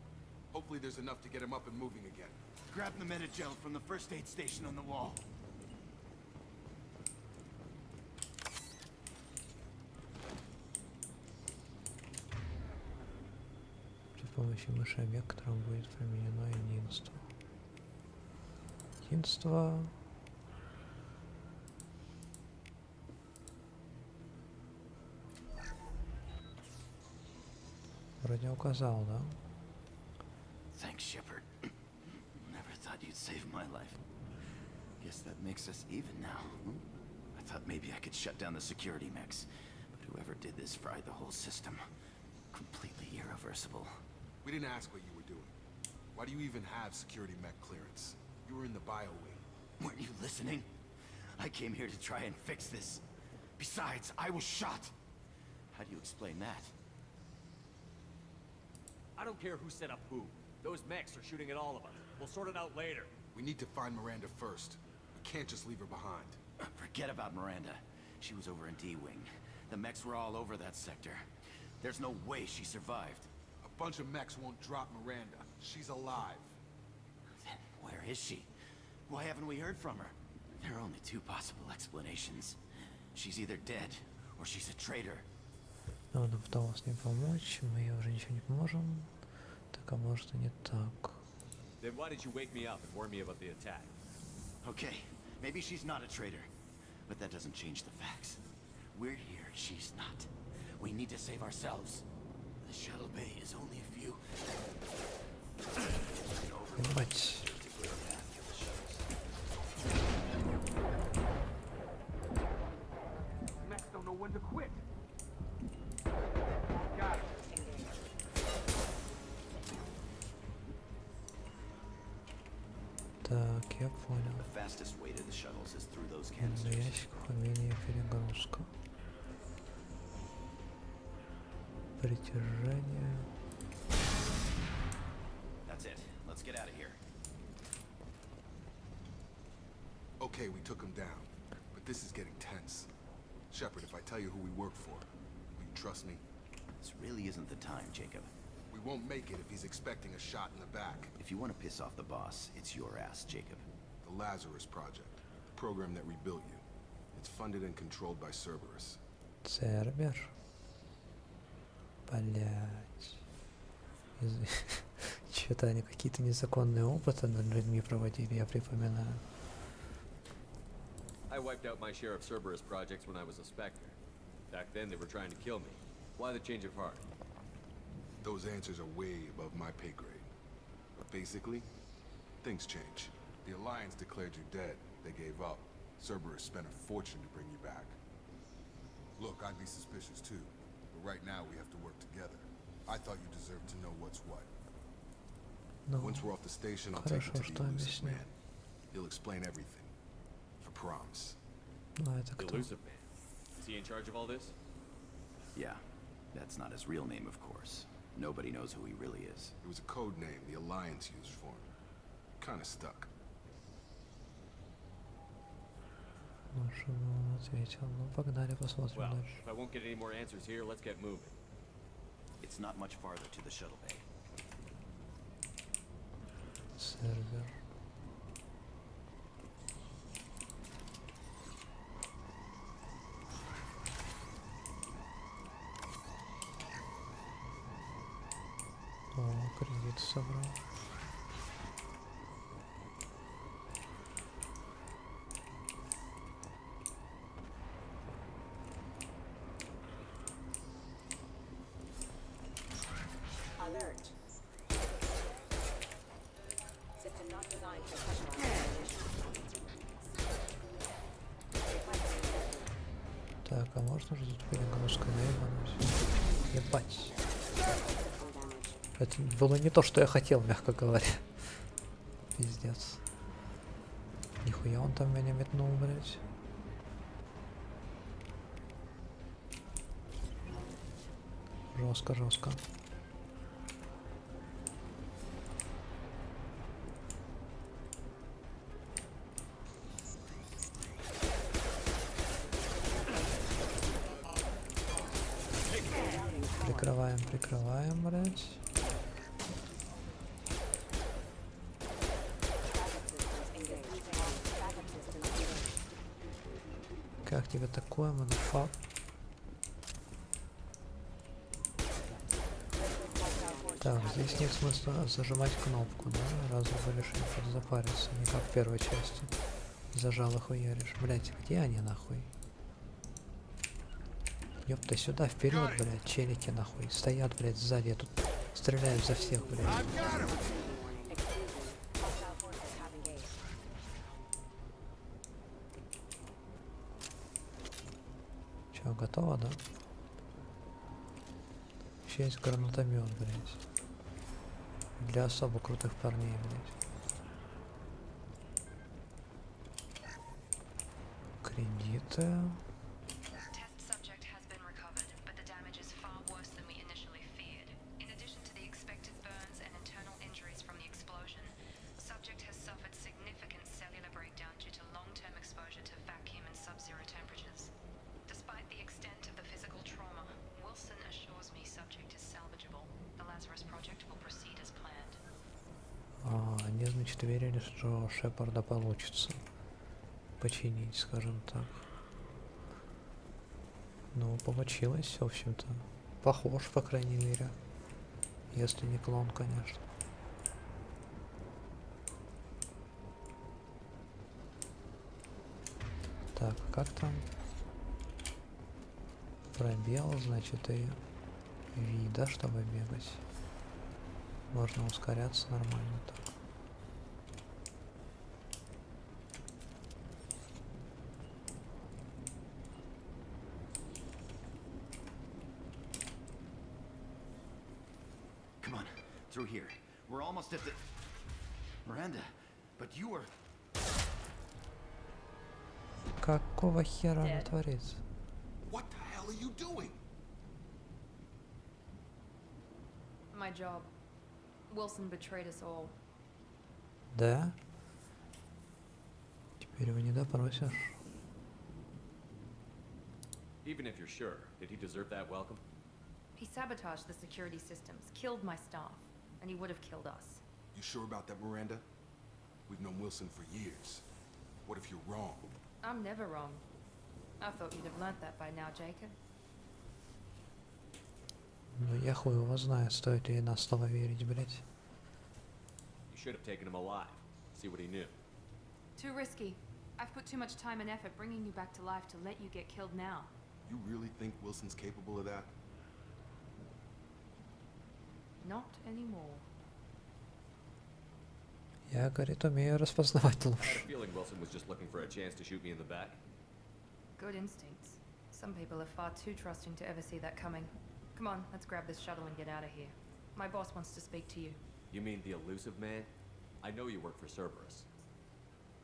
Hopefully there's enough to get him up and moving again. Grab the meta-gel from the first aid station on the wall. При помощи мыши объект, которым будет применено единство. Единство. Вроде указал, да? Thanks, Shepard. Never thought you'd save my life. Guess that makes us even now. I thought maybe I could shut down the security mechs, but whoever did this fried the whole system. Completely irreversible. We didn't ask what you were doing. Why do you even have security mech clearance? You were in the bio wing. Weren't you listening? I came here to try and fix this. Besides, I was shot. How do you explain that? I don't care who set up who. Those mechs are shooting at all of us. We'll sort it out later. We need to find Miranda first. We can't just leave her behind. Forget about Miranda. She was over in D-Wing. The mechs were all over that sector. There's no way she survived. A bunch of mechs won't drop Miranda. She's alive. Then where is she? Why haven't we heard from her? There are only two possible explanations. She's either dead, or she's a traitor. Но нам удалось не помочь, мы ей уже ничего не поможем. Так, а может и не так. Then why did you wake me up and warn me about the attack? Okay, maybe she's not a traitor, but that doesn't change the facts. We're here, she's not. We need to save ourselves. The shuttle bay is only a few... Ебать. Mechs don't know when to quit. Так, я понял. The fastest way to the shuttles is through those На canisters. ящиках умение перегрузка. Притяжение. That's it. Let's get out of here. Okay, we took him down. But this is getting tense. Shepard, if I tell you who we work for, will you trust me? This really isn't the time, Jacob. We won't make it if he's expecting a shot in the back. If you want to piss off the boss, it's your ass, Jacob. The Lazarus Project, the program that rebuilt you. It's funded and controlled by Cerberus. Цербер. Блять. Что-то они какие-то незаконные опыты над людьми проводили, я припоминаю. I wiped out my share of Cerberus projects when I was a Spectre. Back then they were trying to kill me. Why the change of heart? Those answers are way above my pay grade. But basically, things change. The Alliance declared you dead. They gave up. Cerberus spent a fortune to bring you back. Look, I'd be suspicious too. But right now we have to work together. I thought you deserved to know what's what. Once we're off the station, I'll take you to the elusive man. He'll explain everything. I promise. Ну, это The кто? elusive man. Is he in charge of all this? Yeah, that's not his real name, of course. Nobody knows who he really is. It was a code name the Alliance used for him. Kinda stuck. Ну, чтобы он ответил. Ну, погнали, посмотрим Well, дальше. if I won't get any more answers here, let's get moving. It's not much farther to the shuttle bay. Сервер. О, кредит собрал. Alert. System not designed for specialized Так, а можно же тут перегрузка наебануть? Ебать. Это было не то, что я хотел, мягко говоря. Пиздец. Нихуя он там меня метнул, блять. Жестко, жестко. Прикрываем, прикрываем, блять. Как тебе такое, мадафак? Так, здесь нет смысла зажимать кнопку, да? Разве вы решили подзапариться, не как в первой части. Зажал и хуяришь. Блять, где они нахуй? Ёпта, сюда, вперед, блядь, челики нахуй. Стоят, блядь, сзади, я тут стреляю за всех, блядь. Чё, готово, да? Еще есть гранатомет, блядь. Для особо крутых парней, блядь. Кредиты. Test subject has been recovered, but the damage is far worse than we initially feared. In addition to the expected burns and internal injuries from the explosion, subject has suffered significant cellular breakdown due to long-term exposure to vacuum and sub-zero temperatures. Despite the extent of the physical trauma, Wilson assures me subject is salvageable. The Lazarus project will proceed as planned. Они, значит, верили, что Шепарда получится починить, скажем так. Ну, получилось, в общем-то. Похож, по крайней мере. Если не клон, конечно. Так, как там? Пробел, значит, и вида, чтобы бегать. Можно ускоряться нормально так. Come on, through here. We're almost at the... Miranda, but you were... Какого хера она творится? What the hell are you doing? My job. Wilson betrayed us all. Да? Теперь его не допросишь. Even if you're sure, did he deserve that welcome? He sabotaged the security systems, killed my staff, and he would have killed us. You sure about that, Miranda? We've known Wilson for years. What if you're wrong? I'm never wrong. I thought you'd have learnt that by now, Jacob. Ну я хуй его знаю, стоит ли на слово верить, блять. You should have taken him alive. See what he knew. Too risky. I've put too much time and effort bringing you back to life to let you get killed now. You really think Wilson's capable of that? Not anymore. Я, говорит, умею распознавать I had ложь. a feeling Wilson was just looking for a chance to shoot me in the back. Good instincts. Some people are far too trusting to ever see that coming. Come on, let's grab this shuttle and get out of here. My boss wants to speak to you. You mean the elusive man? I know you work for Cerberus.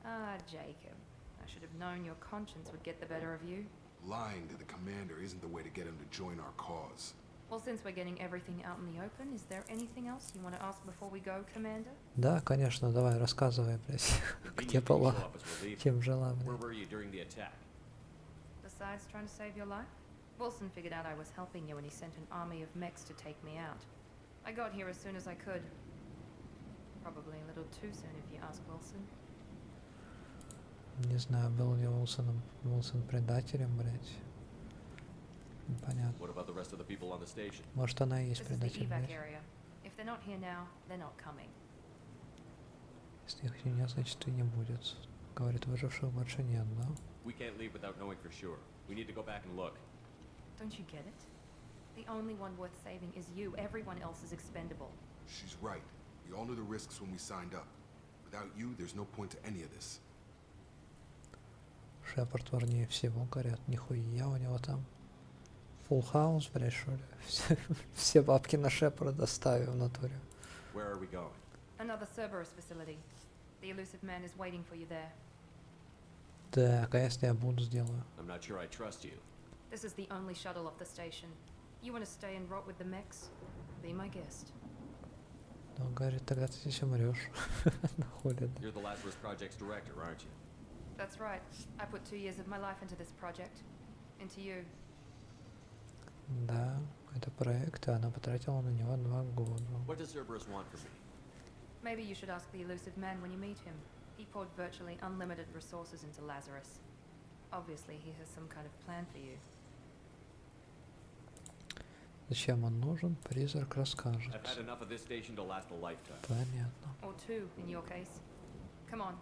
Ah, Jacob. I should have known your conscience would get the better of you. Lying to the commander isn't the way to get him to join our cause. Well, since we're getting everything out in the open, is there anything else you want to ask before we go, Commander? Да, конечно, давай, рассказывай, блядь, где была, чем жила, Where блядь. were you during the attack? Besides trying to save your life, Wilson figured out I was helping you and he sent an army of mechs to take me out. I got here as soon as I could. Probably a little too soon if you ask Wilson. Не знаю, был ли Уилсон предателем, блядь. Непонятно. What about the rest of the people on the station? Может, она и есть This is the предатель, evac блядь. area. If they're not here now, they're not coming. Если их нет, значит и не будет. Говорит, выживших больше нет, да? We can't leave without knowing for sure. We need to go back and look. Don't you get it? The only one worth saving is you. Everyone else is expendable. She's right. We all knew the risks when we signed up. Without you, there's no point to any of this. Шепард важнее всего, говорят. Нихуя у него там. Full house, блядь, что ли? Все бабки на Шепарда ставим в натуре. Where are we going? Another Cerberus facility. The elusive man is waiting for you there. Так, а если я буду сделаю? I'm not sure I trust you. This is the only shuttle off the station. You want to stay and rot with the mechs? Be my guest. Он говорит, тогда ты здесь умрешь. Нахуй. You're the Lazarus Project's director, aren't you? That's right. I put 2 years of my life into this project. Into you. Да, это проект, а она потратила на него 2 года. What does Cerberus want from me? Maybe you should ask the elusive man when you meet him. He poured virtually unlimited resources into Lazarus. Obviously, he has some kind of plan for you. Зачем он нужен? Призрак расскажет. I've had enough of this station to last a lifetime. Понятно. Or 2, in your case. Come on.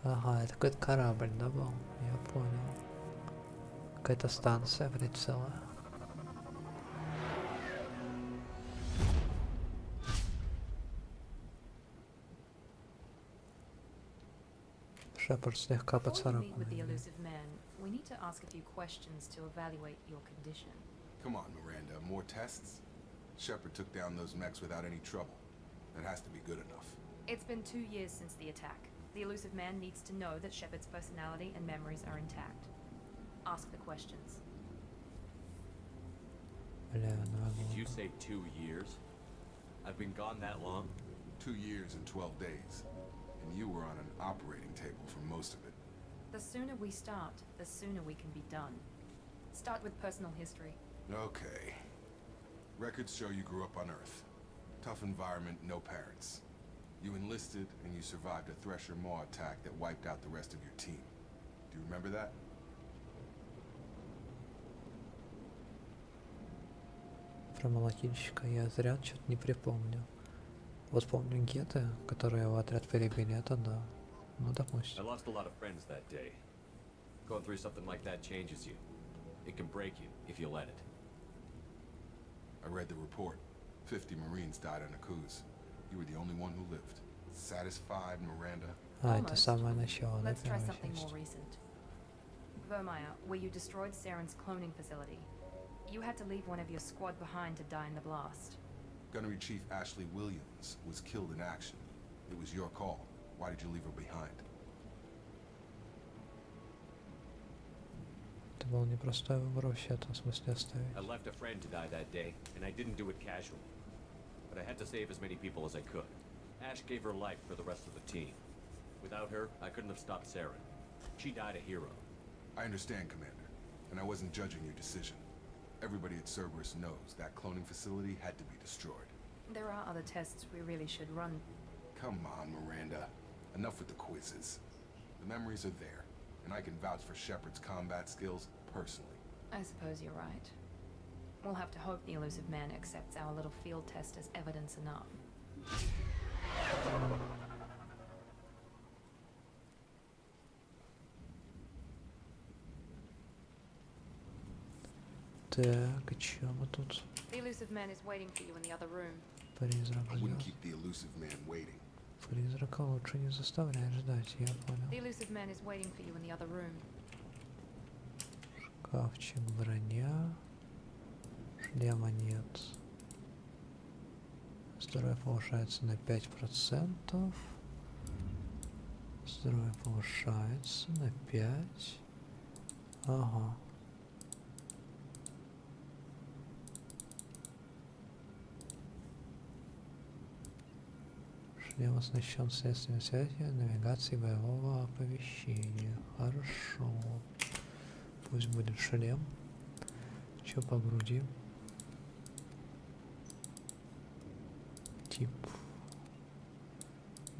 Ага, это какой-то корабль, да, был? Я понял. Какая-то станция, блядь, целая. Шепард слегка поцарапан. With the elusive man, we need to ask a few questions to evaluate your condition. Come on, Miranda. More tests? Shepard took down those mechs without any trouble. That has to be good enough. It's been 2 years since the attack. The elusive man needs to know that Shepard's personality and memories are intact. Ask the questions. Бля, Did you say 2 years? I've been gone that long? 2 years and 12 days. And you were on an operating table for most of it. The sooner we start, the sooner we can be done. Start with personal history. Okay. Records show you grew up on Earth. Tough environment, no parents. You enlisted and you survived a Thresher Maw attack that wiped out the rest of your team. Do you remember that? Про молотильщика я отряд что-то не припомню. Вот помню геты, которые его отряд перебили, это да. Ну, I допустим. lost a lot of friends that day. Going through something like that changes you. It can break you if you let it. I read the report. 50 Marines died on a cruise. You were the only one who lived. Satisfied, Miranda? А, это самое начало, да, Let's try первая something more часть. recent. Vermeer, where you destroyed Saren's cloning facility. You had to leave one of your squad behind to die in the blast. Gunnery Chief Ashley Williams was killed in action. It was your call. Why did you leave her behind? Это был непростой выбор вообще-то, в смысле оставить. I left a friend to die that day, and I didn't do it casually. But I had to save as many people as I could. Ash gave her life for the rest of the team. Without her, I couldn't have stopped Saren. She died a hero. I understand, Commander, and I wasn't judging your decision. Everybody at Cerberus knows that cloning facility had to be destroyed. There are other tests we really should run. Come on, Miranda. Enough with the quizzes. The memories are there, and I can vouch for Shepard's combat skills personally. I suppose you're right. We'll have to hope the elusive man accepts our little field test as evidence enough. Так, и чё мы тут? The elusive man is waiting for you in the other room. Призрак I wouldn't ждёт. keep the elusive man waiting. Призрака лучше не заставлять ждать, я The понял. elusive man is waiting for you in the other room. Шкафчик, броня. Шлема нет. Здоровье повышается на 5%. Здоровье повышается на 5. Ага. Шлем оснащен средствами связи, навигации, боевого оповещения. Хорошо. Пусть будет шлем. Что по груди? Тип.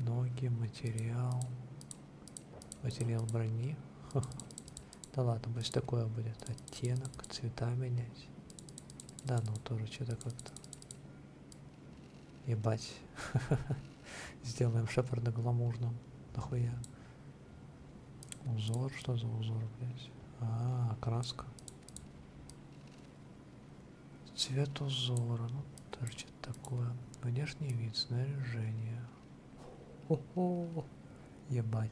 Ноги, материал. Материал брони. Да ладно, пусть такое будет. Оттенок, цвета менять. Да, ну тоже что-то как-то. Ебать. Сделаем Шепарда гламурным. Нахуя? Узор, что за узор, блядь? А, краска. Цвет узора, ну тоже что-то такое. Внешний вид, снаряжение. О-хо! Ебать.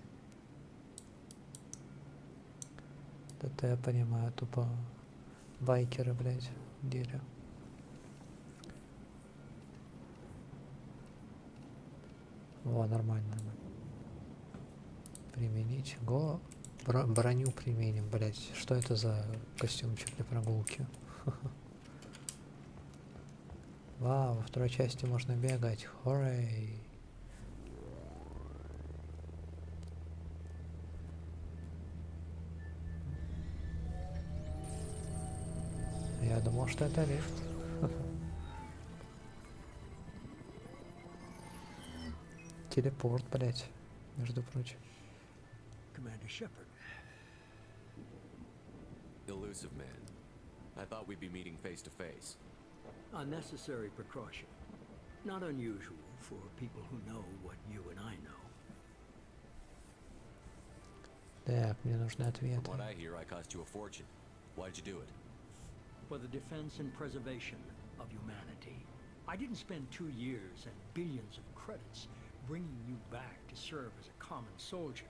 Это я понимаю, тупо байкеры, блядь, в деле. О, нормально. Применить. Го. Броню применим, блядь. Что это за костюмчик для прогулки? Вау, во второй части можно бегать. Хорей. Я думал, что это лифт. Телепорт, блять, между прочим. Commander Shepard. Elusive man. I thought we'd be meeting face to face. A necessary precaution. Not unusual for people who know what you and I know. Так, мне нужны From ответы. what I hear, I cost you a fortune. Why'd you do it? For the defense and preservation of humanity. I didn't spend 2 years and billions of credits bringing you back to serve as a common soldier.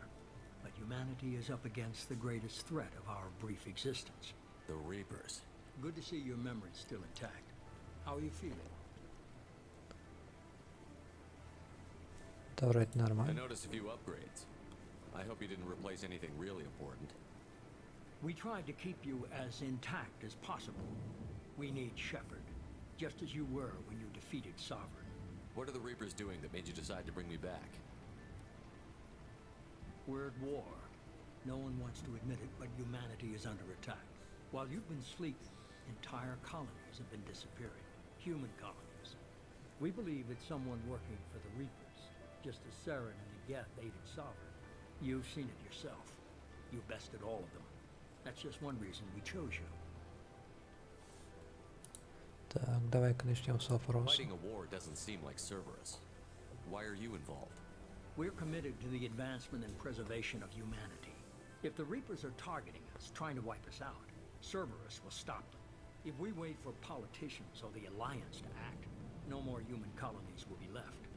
But humanity is up against the greatest threat of our brief existence. The Reapers. Good to see your memory's still intact. How are you feeling? Да, вроде I нормально. noticed a few upgrades. I hope you didn't replace anything really important. We tried to keep you as intact as possible. We need Shepard, just as you were when you defeated Sovereign. What are the Reapers doing that made you decide to bring me back? We're at war. No one wants to admit it, but humanity is under attack. While you've been sleeping, entire colonies have been disappearing. Human colonies. We believe it's someone working for the Reapers, just as Saren and Nageth aided Sovereign. You've seen it yourself. You bested all of them. That's just one reason we chose you. Так, давай-ка начнем с вопроса. Fighting a war doesn't seem like Cerberus. Why are you involved? We're committed to the advancement and preservation of humanity. If the Reapers are targeting us, trying to wipe us out, Cerberus will stop them. If we wait for politicians or the Alliance to act, no more human colonies will be left.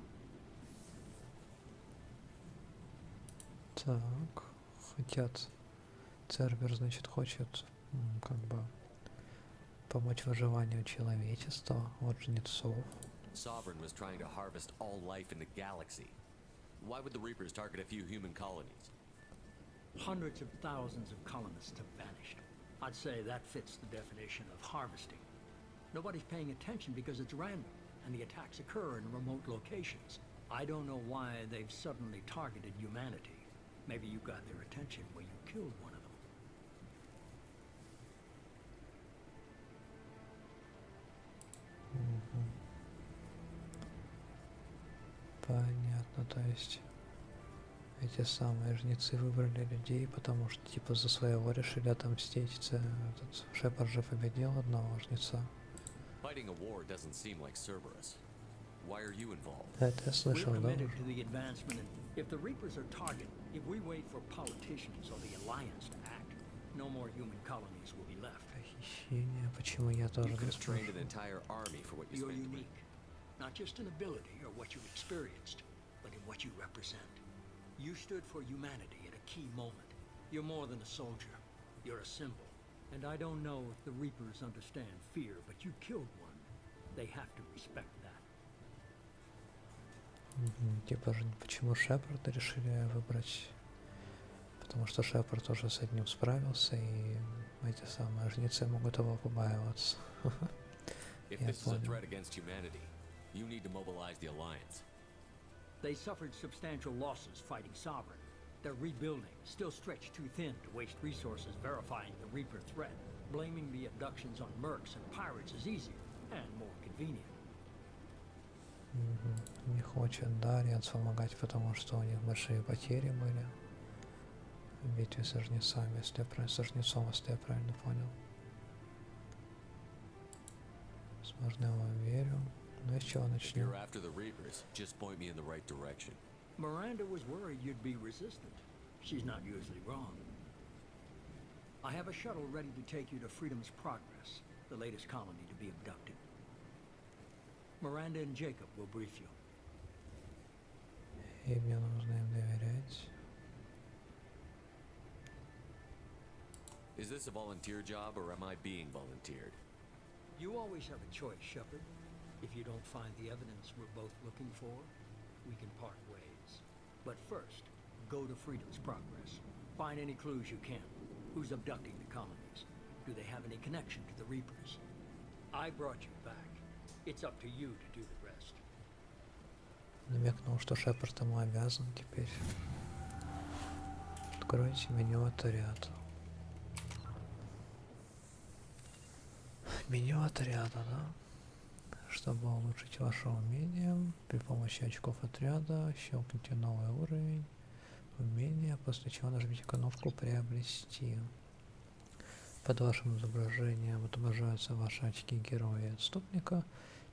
Так, хотят. Цербер, значит, хочет как бы помочь выживанию человечества от жнецов. Sovereign was trying to harvest all life in the galaxy. Why would the Reapers target a few human colonies? Hundreds of thousands of colonists have vanished. I'd say that fits the definition of harvesting. Nobody's paying attention because it's random, and the attacks occur in remote locations. I don't know why they've suddenly targeted humanity. Maybe you got their attention when you killed one of them. Понятно, то есть эти самые жнецы выбрали людей, потому что типа за своего решили отомстить. Этот Шепард же победил одного жнеца. Fighting a war doesn't seem like Cerberus. Why are you involved? Это я слышал, We're да? committed to the advancement and if the Reapers are targeted, if we wait for politicians or the Alliance to act, no more human colonies will be left. Похищение. Почему я тоже You could не have trained an слышу? entire army for what you You're spent. unique, not just in ability or what you've experienced, but in what you represent. You stood for humanity at a key moment. You're more than a soldier. You're a symbol. And I don't know if the Reapers understand fear, but you killed one. They have to respect that. Типа же почему Шепарда решили выбрать? потому что Шепард уже с одним справился, и эти самые жнецы могут его побаиваться. If Я this is a понял. threat against humanity, you need to mobilize the Alliance. They suffered substantial losses fighting Sovereign. Their rebuilding still stretched too thin to waste resources verifying the Reaper threat. Blaming the abductions on mercs and pirates is easier and more convenient. Не хочет, да, Альянс помогать, потому что у них большие потери были в битве со жнецами, если я правильно, со жнецом, если я правильно понял. Возможно, я вам верю. Ну и с чего If начнем? you're after the Reapers, just point me in the right direction. Miranda was worried you'd be resistant. She's not usually wrong. I have a shuttle ready to take you to Freedom's Progress, the latest colony to be abducted. Miranda and Jacob will brief you. И мне нужно им доверять. Is this a volunteer job or am I being volunteered? You always have a choice, Shepard. If you don't find the evidence we're both looking for, we can part ways. But first, go to Freedom's Progress. Find any clues you can. Who's abducting the colonies? Do they have any connection to the Reapers? I brought you back. It's up to you to do the rest. Намекнул, что Шепард ему обязан теперь. Откройте меню отряда. Меню отряда, да? Чтобы улучшить ваше умение, при помощи очков отряда щелкните новый уровень умения, после чего нажмите кнопку «Приобрести». Под вашим изображением отображаются ваши очки героя и отступника.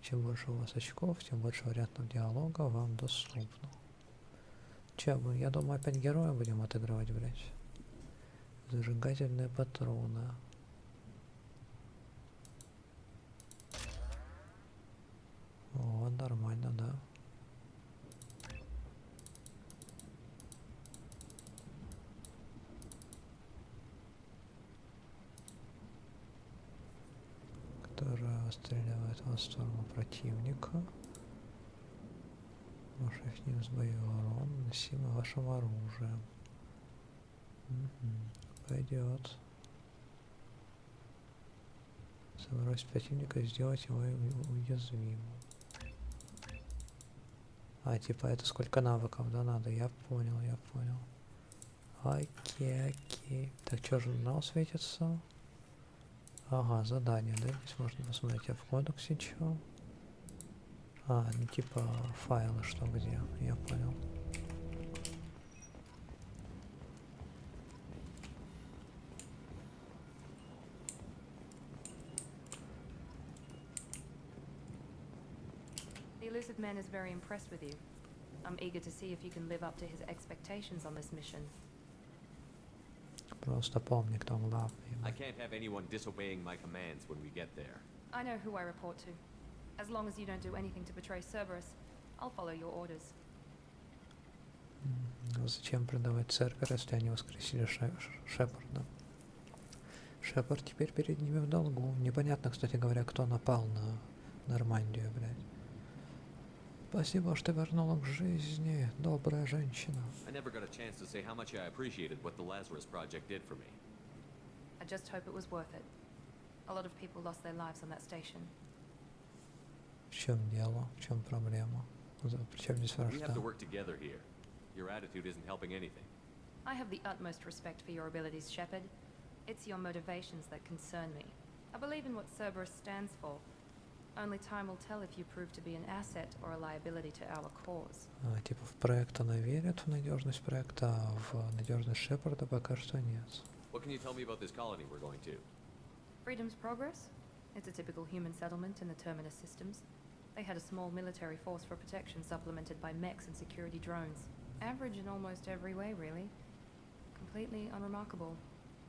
Чем больше у вас очков, тем больше вариантов диалога вам доступно. Че, я думаю, опять героя будем отыгрывать, блять. Зажигательные патроны. О, нормально, да. Которая стреливает в сторону противника. Ваших ним с боевой урон, наносимый вашим оружием. Пойдет. Забросить противника и сделать его уязвимым. А, типа это сколько навыков, да, надо? Я понял, я понял. Окей, окей. Так, что, журнал светится? Ага, задание, да? Здесь можно посмотреть, а в кодексе что? А, ну типа файлы, что где, я понял. The elusive man is very impressed with you. I'm eager to see if you can live up to his expectations on this mission. Просто помни, кто главный. I can't have anyone disobeying my commands when we get there. I know who I report to. As long as you don't do anything to betray Cerberus, I'll follow your orders. Зачем предавать Цербер, если они воскресили Шепарда? Шепард теперь перед ними в долгу. Непонятно, кстати говоря, кто напал на Нормандию, блядь. Спасибо, что вернула к жизни, добрая женщина. I never got a chance to say how much I appreciated what the Lazarus Project did for me. I just hope it was worth it. A lot of people lost their lives on that station. В чем дело? В чем проблема? Причем здесь We have to вражда? work together here. Your attitude isn't helping anything. I have the utmost respect for your abilities, Shepard. It's your motivations that concern me. I believe in what Cerberus stands for. Only time will tell if you prove to be an asset or a liability to our cause. Типа в проект она верит, в надежность проекта, а в надежность Шепарда пока что нет. What can you tell me about this colony we're going to? Freedom's Progress? It's a typical human settlement in the Terminus systems. They had a small military force for protection supplemented by mechs and security drones. Average in almost every way, really. Completely unremarkable.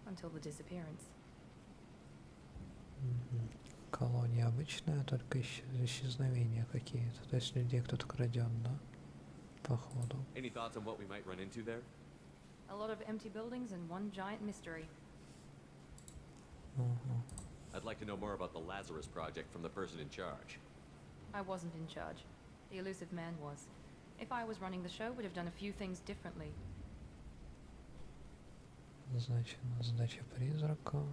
Until the disappearance. Колония обычная, только исчезновения какие-то. То есть людей кто-то крадет, да? Походу. Any thoughts on what we might run into there? A lot of empty buildings and one giant mystery. I'd like to know more about the Lazarus Project from the person in charge. I wasn't in charge. The elusive man was. If I was running the show, would have done a few things differently. Назначена задача призрака.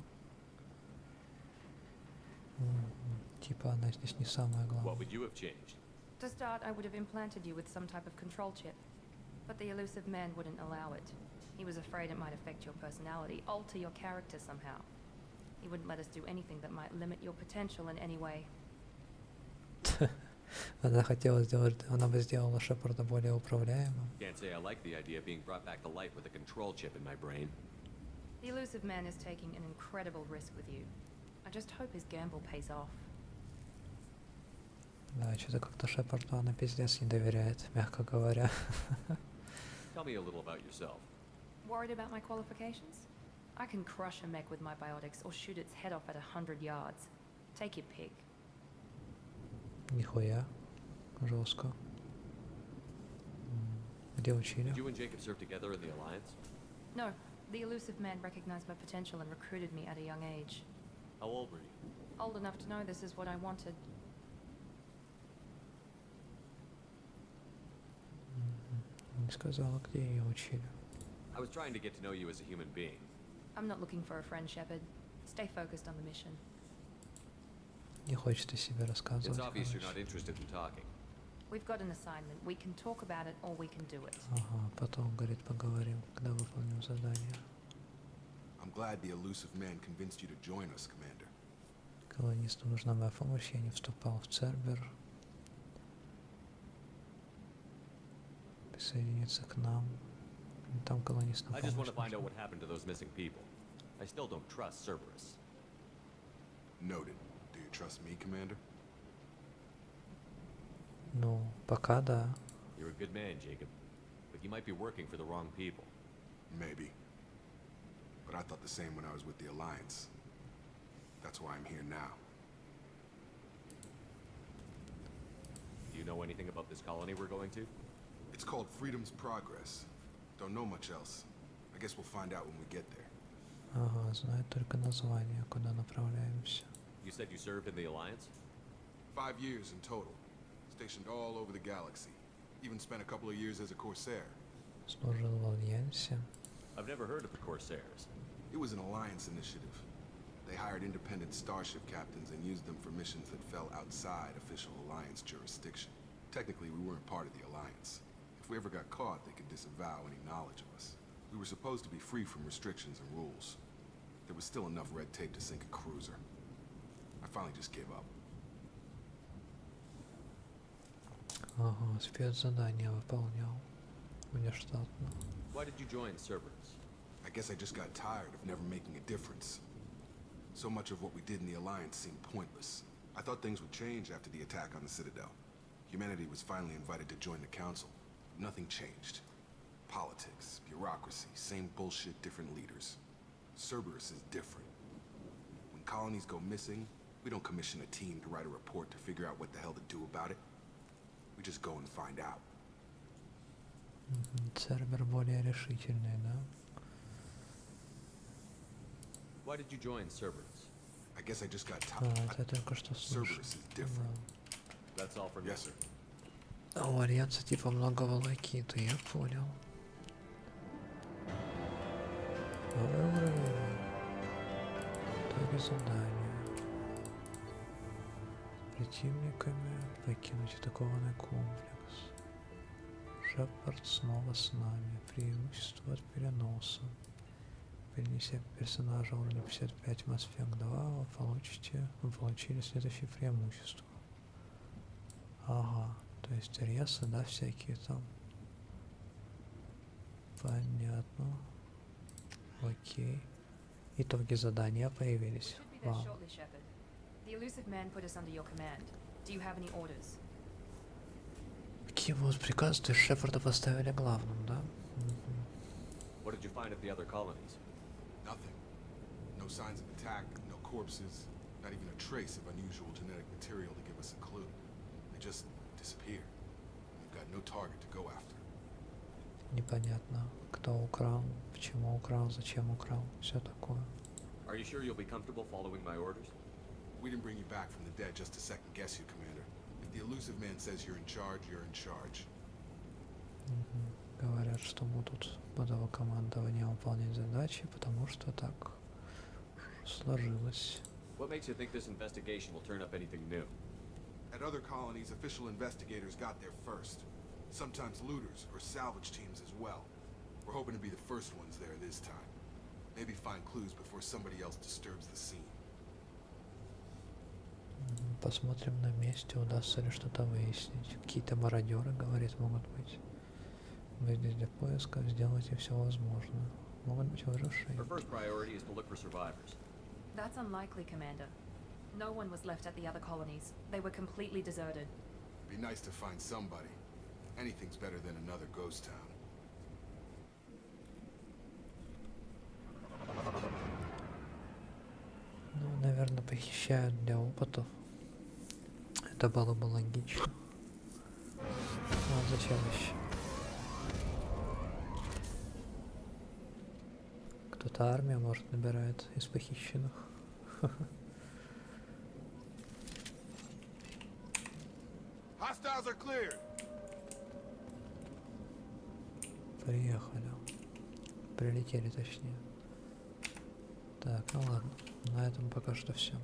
Типа она здесь не самая What главная. would you have changed? To start, I would have implanted you with some type of control chip. But the elusive man wouldn't allow it. He was afraid it might affect your personality, alter your character somehow. He wouldn't let us do anything that might limit your potential in any way. Она хотела сделать, она бы сделала Шепарда более управляемым. Can't say I like the idea of being brought back to life with a control chip in my brain. The elusive man is taking an incredible risk with you. I just hope his gamble pays off. Да, что-то как-то Шепарду она пиздец не доверяет, мягко говоря. Tell me a little about yourself. Worried about my qualifications? I can crush a mech with my biotics or shoot its head off at 100 yards. Take your pick. Нихуя. Жестко. Где учили? Did you and Jacob serve together in the Alliance? No, the elusive man recognized my potential and recruited me at a young age. How old were you? Old enough to know this is what I wanted. Не сказала, где ее учили. I was trying to get to know you as a human being. I'm not looking for a friend, Shepard. Stay focused on the mission. Не хочет о себе рассказывать. It's obvious you're короче. not interested in talking. We've got an assignment. We can talk about it or we can do it. Ага, потом, говорит, поговорим, когда выполним задание. I'm glad the elusive man convinced you to join us, Commander. Колонистам нужна моя помощь, я не вступал в Цербер. Присоединиться к нам. Там колонистам I just want помощь to find out нужна. what happened to those missing people. I still don't trust Cerberus. Noted. Do you trust me, Commander? Ну, пока да. You're a good man, Jacob. But you might be working for the wrong people. Maybe. But I thought the same when I was with the Alliance. That's why I'm here now. Do you know anything about this colony we're going to? It's called Freedom's Progress. Don't know much else. I guess we'll find out when we get there. Ага, знаю только название, куда направляемся. You said you served in the Alliance? 5 years in total. Stationed all over the galaxy. Even spent a couple of years as a Corsair. Служил в Альянсе. I've never heard of the Corsairs. It was an Alliance initiative. They hired independent starship captains and used them for missions that fell outside official Alliance jurisdiction. Technically, we weren't part of the Alliance. If we ever got caught, they could disavow any knowledge of us. We were supposed to be free from restrictions and rules. There was still enough red tape to sink a cruiser. I finally just gave up. Ага, спецзадание выполнял. Внештатно. Why did you join Cerberus? I guess I just got tired of never making a difference. So much of what we did in the Alliance seemed pointless. I thought things would change after the attack on the Citadel. Humanity was finally invited to join the Council. Nothing changed. Politics, bureaucracy, same bullshit, different leaders. Cerberus is different. When colonies go missing, we don't commission a team to write a report to figure out what the hell to do about it. We just go and find out. Цербер более решительный, да? Why did you join Cerberus? I guess I just got А, tired. это я только что слышал. Cerberus is different. That's all from you. Yes, sir. А у Альянса типа много волокиты, я понял. Новый уровень. Итоги задания. Противниками покинуть атакованный комплекс. Шепард снова с нами. Преимущество от переноса. Перенеся персонажа уровня 55 Масс Эффект 2, вы получили следующее преимущество. Ага, то есть ресы, да, всякие там. Понятно. Окей. Итоги задания появились. Should be there Вау. shortly, Shepard. The elusive man put us under your command. Do you have any orders? Какие будут приказы? То есть Шепарда поставили главным, да? What did you find at the other colonies? Nothing. No signs of attack, no corpses, not even a trace of unusual genetic material to give us a clue. They just disappear. We've got no target to go after. Непонятно, кто украл, почему украл, зачем украл, все такое. Are you sure you'll be comfortable following my orders? We didn't bring you back from the dead just to second guess you, Commander. If the elusive man says you're in charge, you're in charge. Говорят, что будут под его командованием выполнять задачи, потому что так сложилось. What makes you think this investigation will turn up anything new? At other colonies, official investigators got there first. Sometimes looters or salvage teams as well. We're hoping to be the first ones there this time. Maybe find clues before somebody else disturbs the scene. Посмотрим на месте, удастся ли что-то выяснить. Какие-то мародеры, говорит, могут быть. Мы здесь для поиска, сделайте все возможное. Могут быть выжившие. Our first priority is to look for survivors. That's unlikely, Commander. No one was left at the other colonies. They were completely deserted. Be nice to find somebody. Anything's better than another ghost town. Ну, наверное, похищают для опытов. Это было бы логично. А зачем еще? Кто-то армию, может, набирает из похищенных. Hostiles are cleared. Приехали. Прилетели, точнее. Так, ну ладно. На этом пока что все.